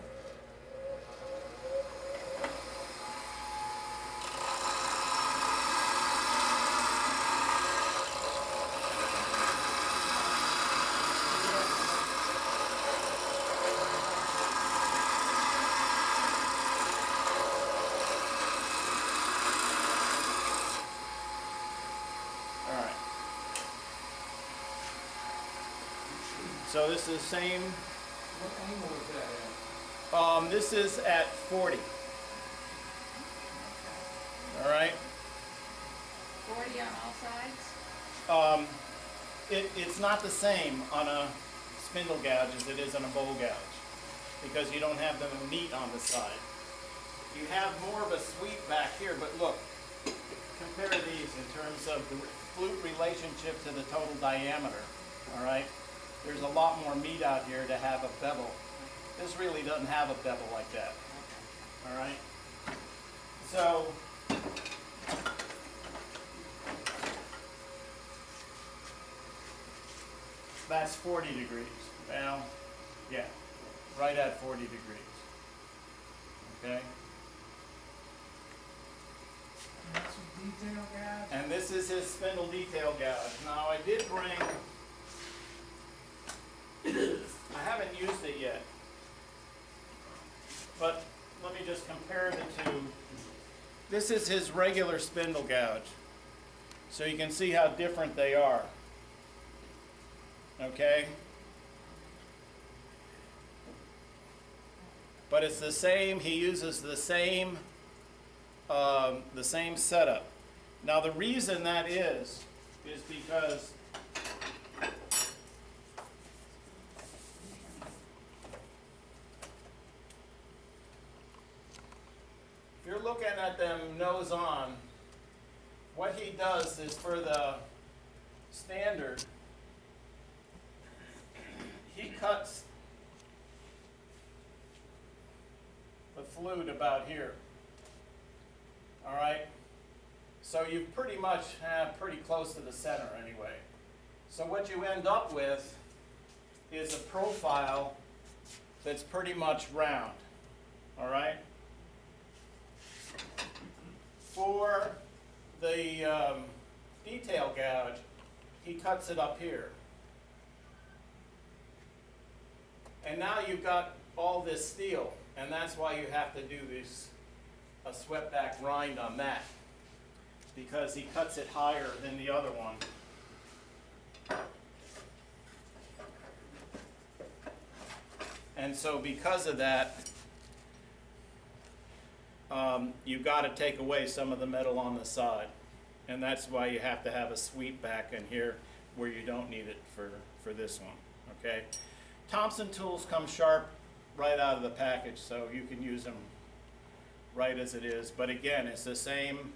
So this is the same. What angle is that at? This is at 40. All right. 40 on all sides? It's not the same on a spindle gouge as it is on a bowl gouge because you don't have the meat on the side. You have more of a sweep back here, but look, compare these in terms of the flute relationship to the total diameter. All right. There's a lot more meat out here to have a bevel. This really doesn't have a bevel like that. All right? So, that's 40 degrees. Well, yeah, right at 40 degrees. Okay? That's a detail gouge. And this is his spindle detail gouge. Now, I did bring, I haven't used it yet, but let me just compare the two. This is his regular spindle gouge, so you can see how different they are. okay? But it's the same, he uses the same setup. Now the reason that is because if you're looking at them nose on, what he does is for the standard, he cuts the flute about here. All right? So you pretty much have pretty close to the center anyway. So what you end up with is a profile that's pretty much round. All right? For the detail gouge, he cuts it up here. And now you've got all this steel, and that's why you have to do a swept back grind on that, because he cuts it higher than the other one. And so because of that, you've got to take away some of the metal on the side. And that's why you have to have a sweep back in here where you don't need it for this one, okay? Thompson tools come sharp right out of the package, so you can use them right as it is. But again, it's the same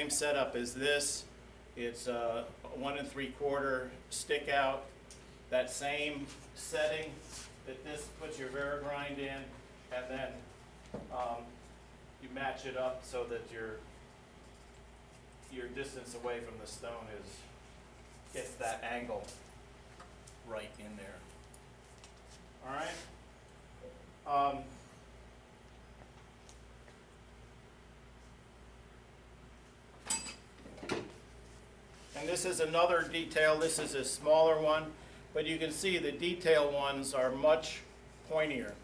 setup as this. It's a 1 3/4 stick out, that same setting that this puts your Vari-grind in, and then you match it up so that your distance away from the stone gets that angle right in there. All right. And this is another detail. This is a smaller one, but you can see the detail ones are much pointier.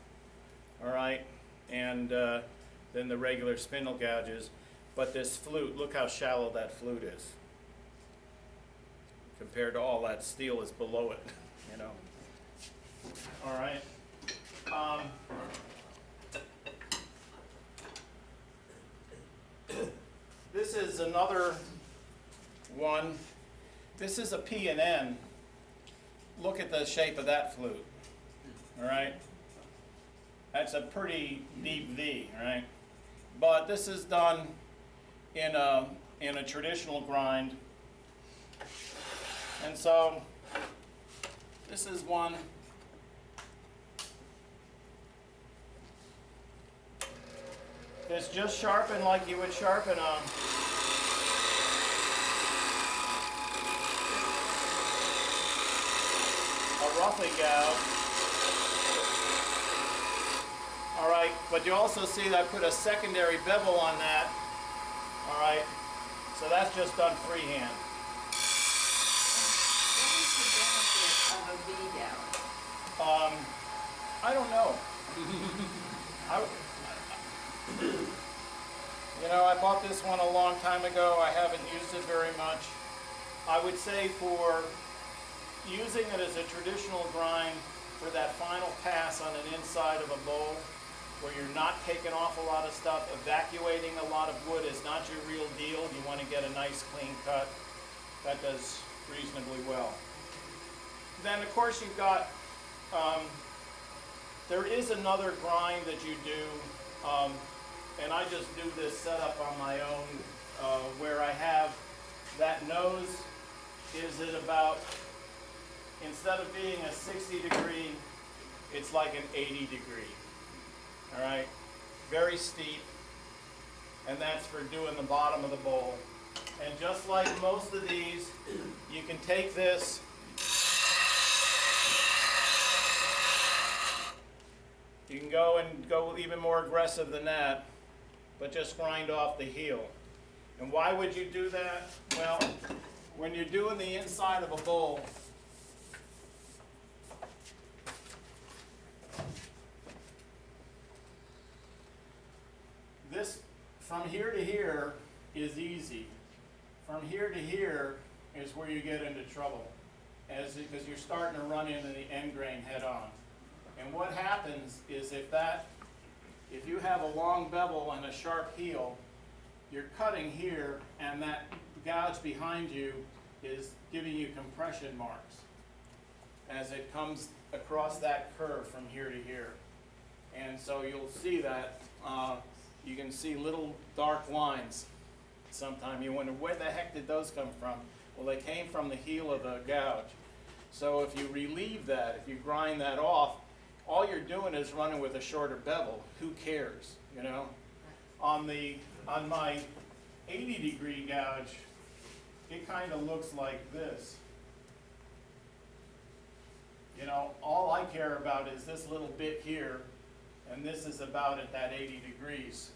All right, and than the regular spindle gouges. But this flute, look how shallow that flute is compared to all that steel is below it, you know. All right. This is another one. This is a P and N. Look at the shape of that flute. All right. That's a pretty deep V, right? But this is done in a traditional grind. And so this is one that's just sharpened like you would sharpen a roughly gouge. All right, but you also see that I put a secondary bevel on that. All right, so that's just done freehand. What is the benefit of a V gouge? I don't know. You know, I bought this one a long time ago. I haven't used it very much. I would say for using it as a traditional grind for that final pass on an inside of a bowl, where you're not taking off a lot of stuff, evacuating a lot of wood is not your real deal. You want to get a nice clean cut. That does reasonably well. Then of course you've got, there is another grind that you do, and I just do this setup on my own, where I have that nose is at about, instead of being a 60 degree, it's like an 80 degree. All right, very steep, and that's for doing the bottom of the bowl. And just like most of these, you can take this, you can go even more aggressive than that, but just grind off the heel. And why would you do that? Well, when you're doing the inside of a bowl, this, from here to here is easy. From here to here is where you get into trouble. because you're starting to run into the end grain head on. And what happens is if you have a long bevel and a sharp heel, you're cutting here, and that gouge behind you is giving you compression marks as it comes across that curve from here to here. And so you'll see that, you can see little dark lines. Sometime you wonder, where the heck did those come from? Well, they came from the heel of the gouge. So if you relieve that, if you grind that off, all you're doing is running with a shorter bevel. Who cares, you know? On my 80-degree gouge, it kind of looks like this. You know, all I care about is this little bit here, and this is about at that 80 degrees.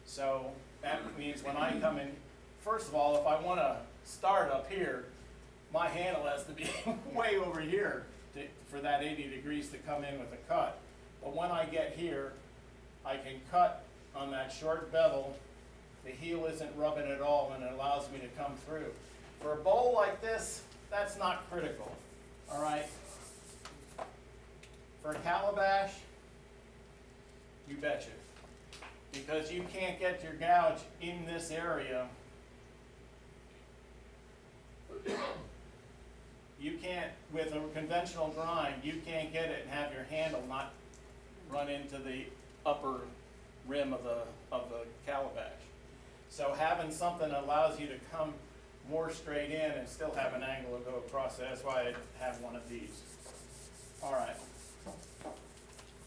So that means when I come in, first of all, if I want to start up here, my handle has to be way over here for that 80 degrees to come in with a cut. But when I get here, I can cut on that short bevel. The heel isn't rubbing at all, and it allows me to come through. For a bowl like this, that's not critical, all right? For a calabash, you betcha. Because you can't get your gouge in this area. You can't, with a conventional grind, you can't get it and have your handle not run into the upper rim of the calabash. So having something that allows you to come more straight in and still have an angle to go across, that's why I have one of these. All right.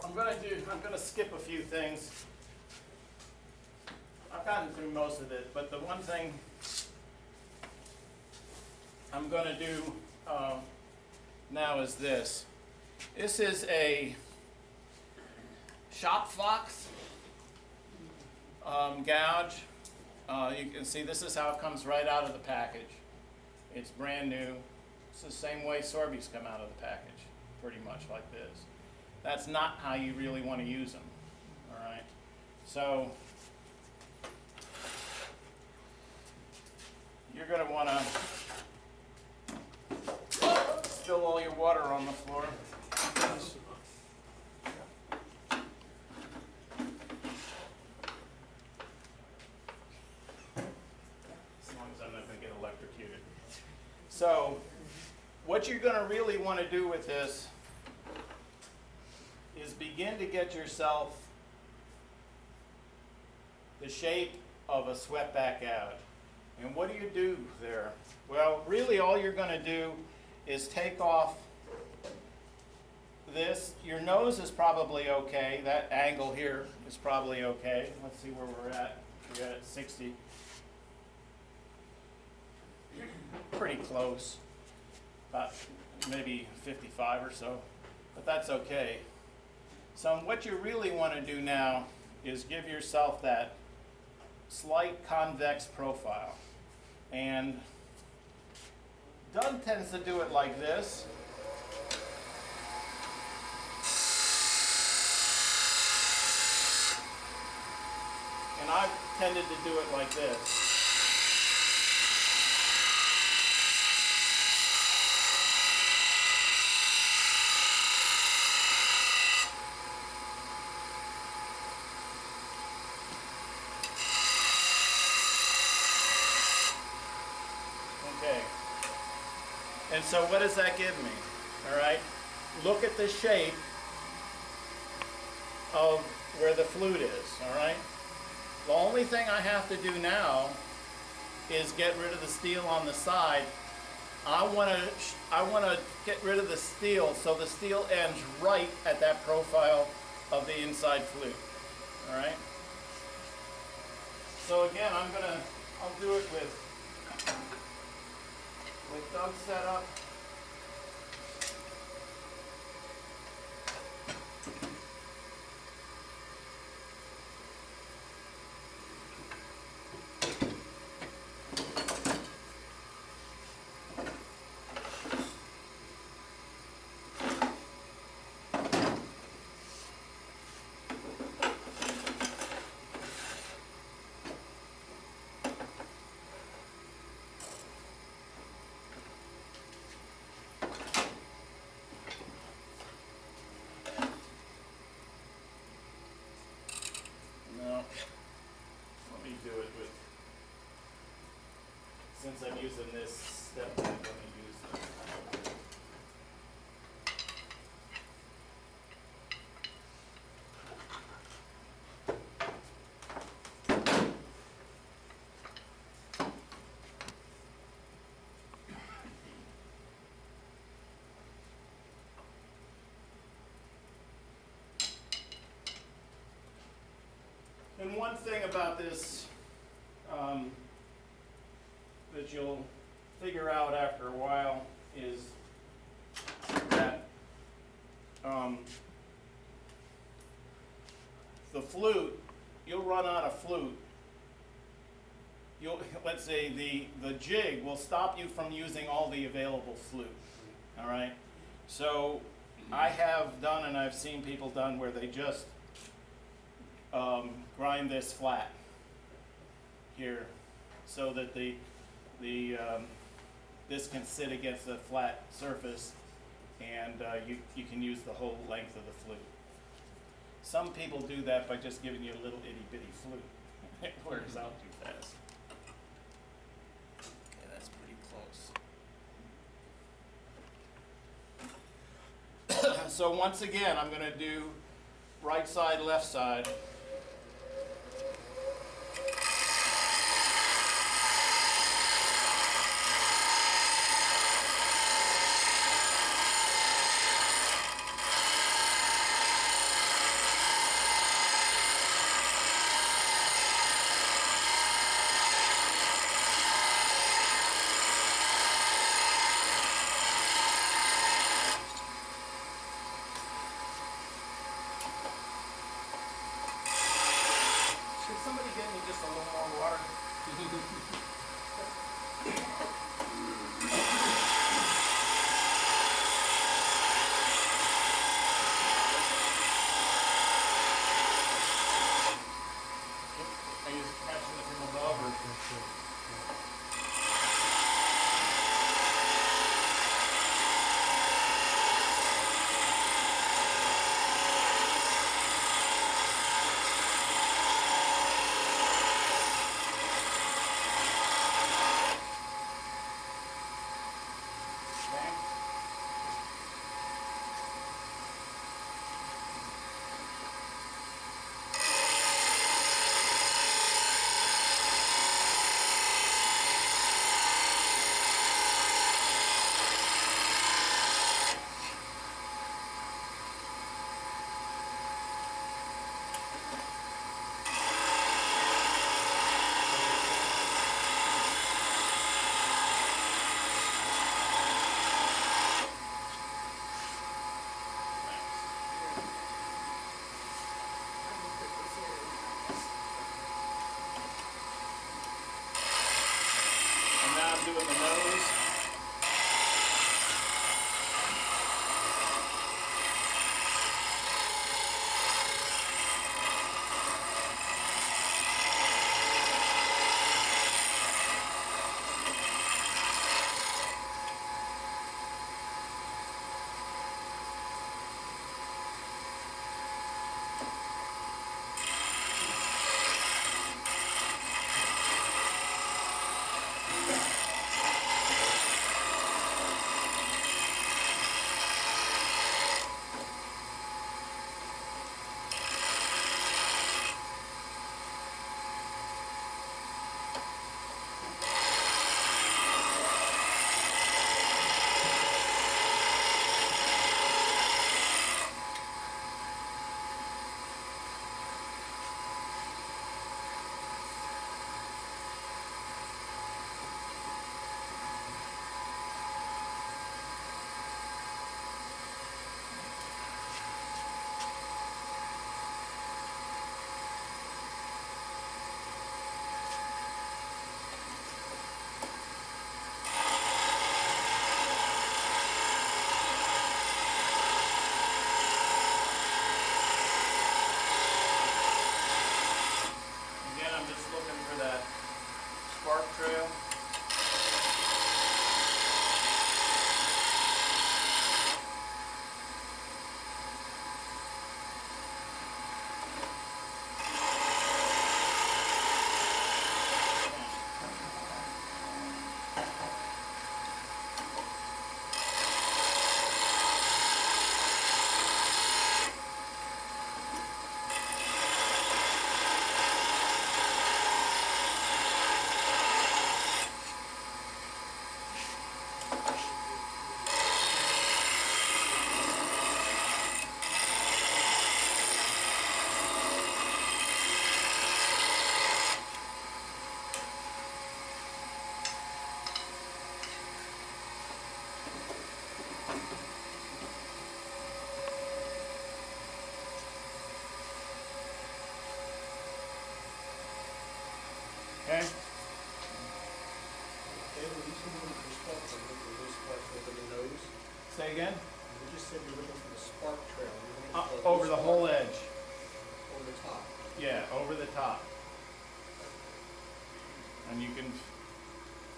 I'm gonna skip a few things. I've gotten through most of it, but the one thing I'm gonna do now is this. This is a Shop Fox gouge. You can see this is how it comes right out of the package. It's brand new. It's the same way Sorbies come out of the package, pretty much like this. That's not how you really want to use them, all right? So you're going to want to spill all your water on the floor. As long as I'm not going to get electrocuted. So what you're going to really want to do with this is begin to get yourself the shape of a swept back gouge. And what do you do there? Well, really all you're going to do is take off this. Your nose is probably okay. That angle here is probably okay. Let's see where we're at. We're at 60. Pretty close. About maybe 55 or so. But that's okay. So what you really want to do now is give yourself that slight convex profile. And Doug tends to do it like this. And I've tended to do it like this. Okay. And so what does that give me? All right. Look at the shape of where the flute is. All right. The only thing I have to do now is get rid of the steel on the side. I want to get rid of the steel so the steel ends right at that profile of the inside flute. All right. So again, I'll do it with Doug set up. let me do it with, since I'm using this step back, let me use the. And one thing about this that you'll figure out after a while is that the flute, you'll run out of flute. Let's say the jig will stop you from using all the available flute. All right? So I have done, and I've seen people done, where they just grind this flat here so that this can sit against a flat surface, and you can use the whole length of the flute. Some people do that by just giving you a little itty bitty flute. It wears out too fast. Okay, that's pretty close. So once again, I'm going to do right side, left side. Could somebody get me just a little more water? Are you catching it from above or? And now I'm doing the nose. Okay? David, you said you're looking for spark trail, looking for loose spark trail over the nose. Say again? You just said you're looking for the spark trail. You're looking for a Over loose the spark whole edge. over the top. Yeah, over the top. And you can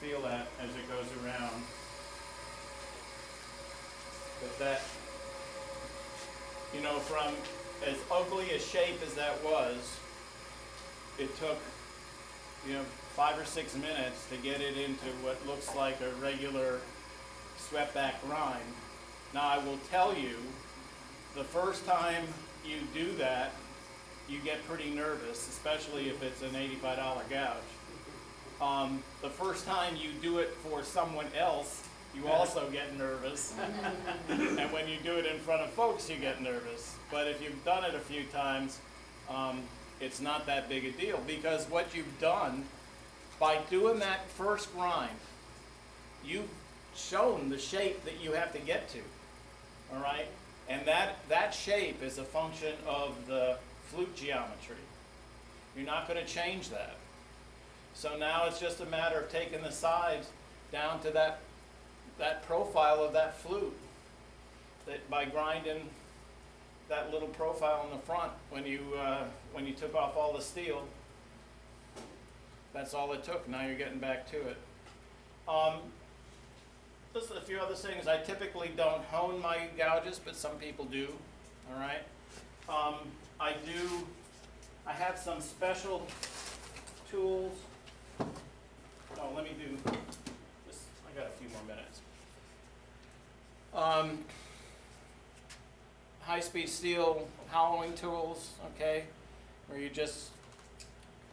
feel that as it goes around. But that, you know, from as ugly a shape as that was, it took, you know, 5 or 6 minutes to get it into what looks like a regular swept back grind. Now I will tell you, the first time you do that, you get pretty nervous, especially if it's an $85 gouge. The first time you do it for someone else, you also get nervous. And when you do it in front of folks, you get nervous. But if you've done it a few times, it's not that big a deal, because what you've done by doing that first grind, you've shown the shape that you have to get to, all right? And that shape is a function of the flute geometry. You're not going to change that. So now it's just a matter of taking the sides down to that profile of that flute, that by grinding that little profile in the front when you took off all the steel. That's all it took. Now you're getting back to it. Just a few other things. I typically don't hone my gouges, but some people do. All right. I have some special tools. Oh, let me do this. I got a few more minutes. High-speed steel hollowing tools, okay, where you just,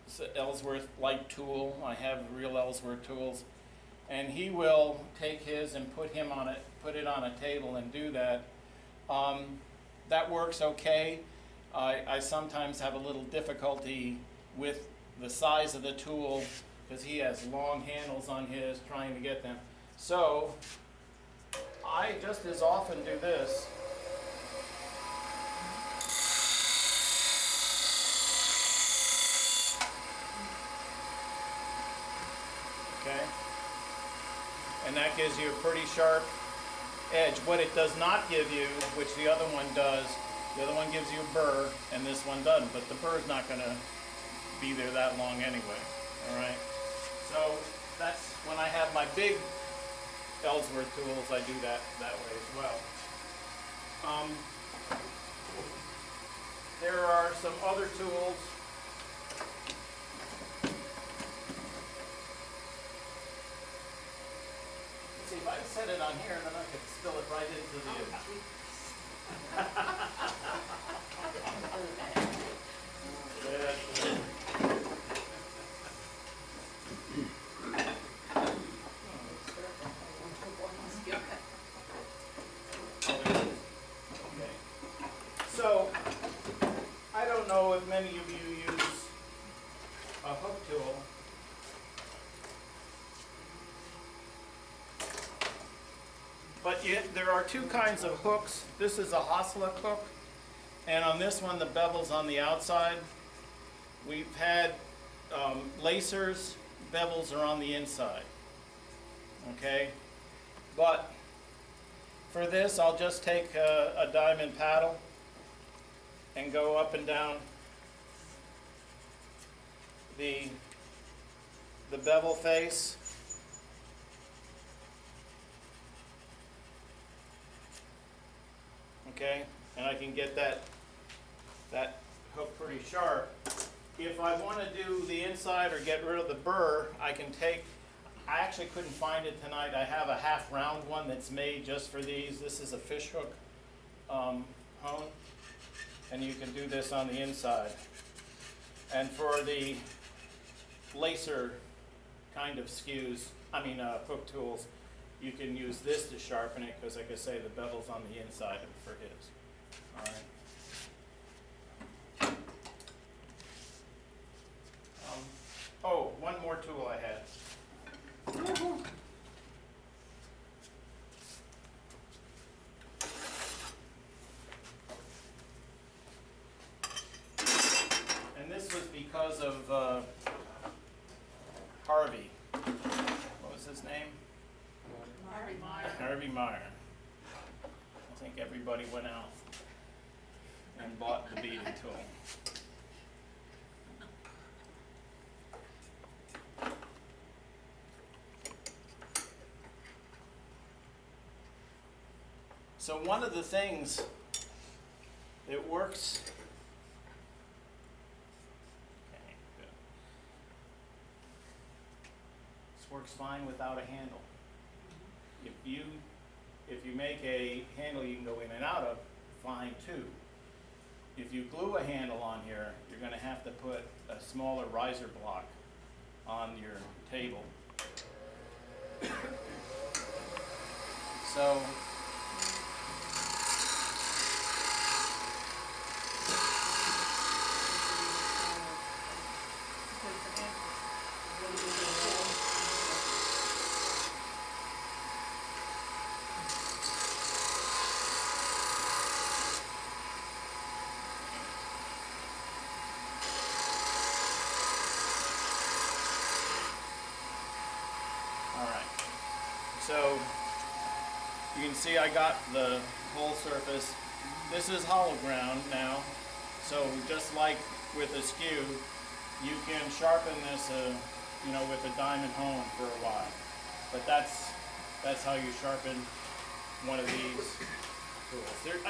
it's an Ellsworth light tool. I have real Ellsworth tools, and he will take his and put it on a table and do that. That works okay. I sometimes have a little difficulty with the size of the tool because he has long handles on his, trying to get them. So I just as often do this. Okay? And that gives you a pretty sharp edge. What it does not give you, which the other one does, the other one gives you a burr, and this one doesn't, but the burr's not going to be there that long anyway, all right? So that's when I have my big Ellsworth tools, I do that way as well. There are some other tools. Let's see, if I set it on here, then I could spill it right into the... Okay. So, I don't know if many of you use a hook tool. But there are two kinds of hooks. This is a Hassler hook, and on this one the bevel's on the outside. We've had lacers, bevels are on the inside. Okay? But for this, I'll just take a diamond paddle and go up and down the bevel face. Okay, and I can get that hook pretty sharp. If I want to do the inside or get rid of the burr, I can take, I actually couldn't find it tonight. I have a half round one that's made just for these. This is a fish hook hone, and you can do this on the inside. And for the lacer kind of hook tools, you can use this to sharpen it because, like I say, the bevel's on the inside for his. All right. Oh, one more tool I had. And this was because of Harvey. What was his name? Harvey Meyer. I think everybody went out and bought the beading tool. So one of the things that works, okay, good. This works fine without a handle. If you make a handle you can go in and out of, fine too. If you glue a handle on here, you're going to have to put a smaller riser block on your table. So So you can see I got the whole surface. This is hollow ground now, so just like with a skew, you can sharpen this, with a diamond hone for a while. But that's how you sharpen one of these tools.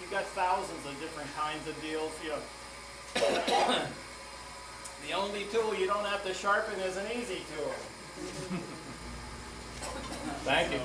You've got thousands of different kinds of deals. The only tool you don't have to sharpen is an easy tool. Thank you.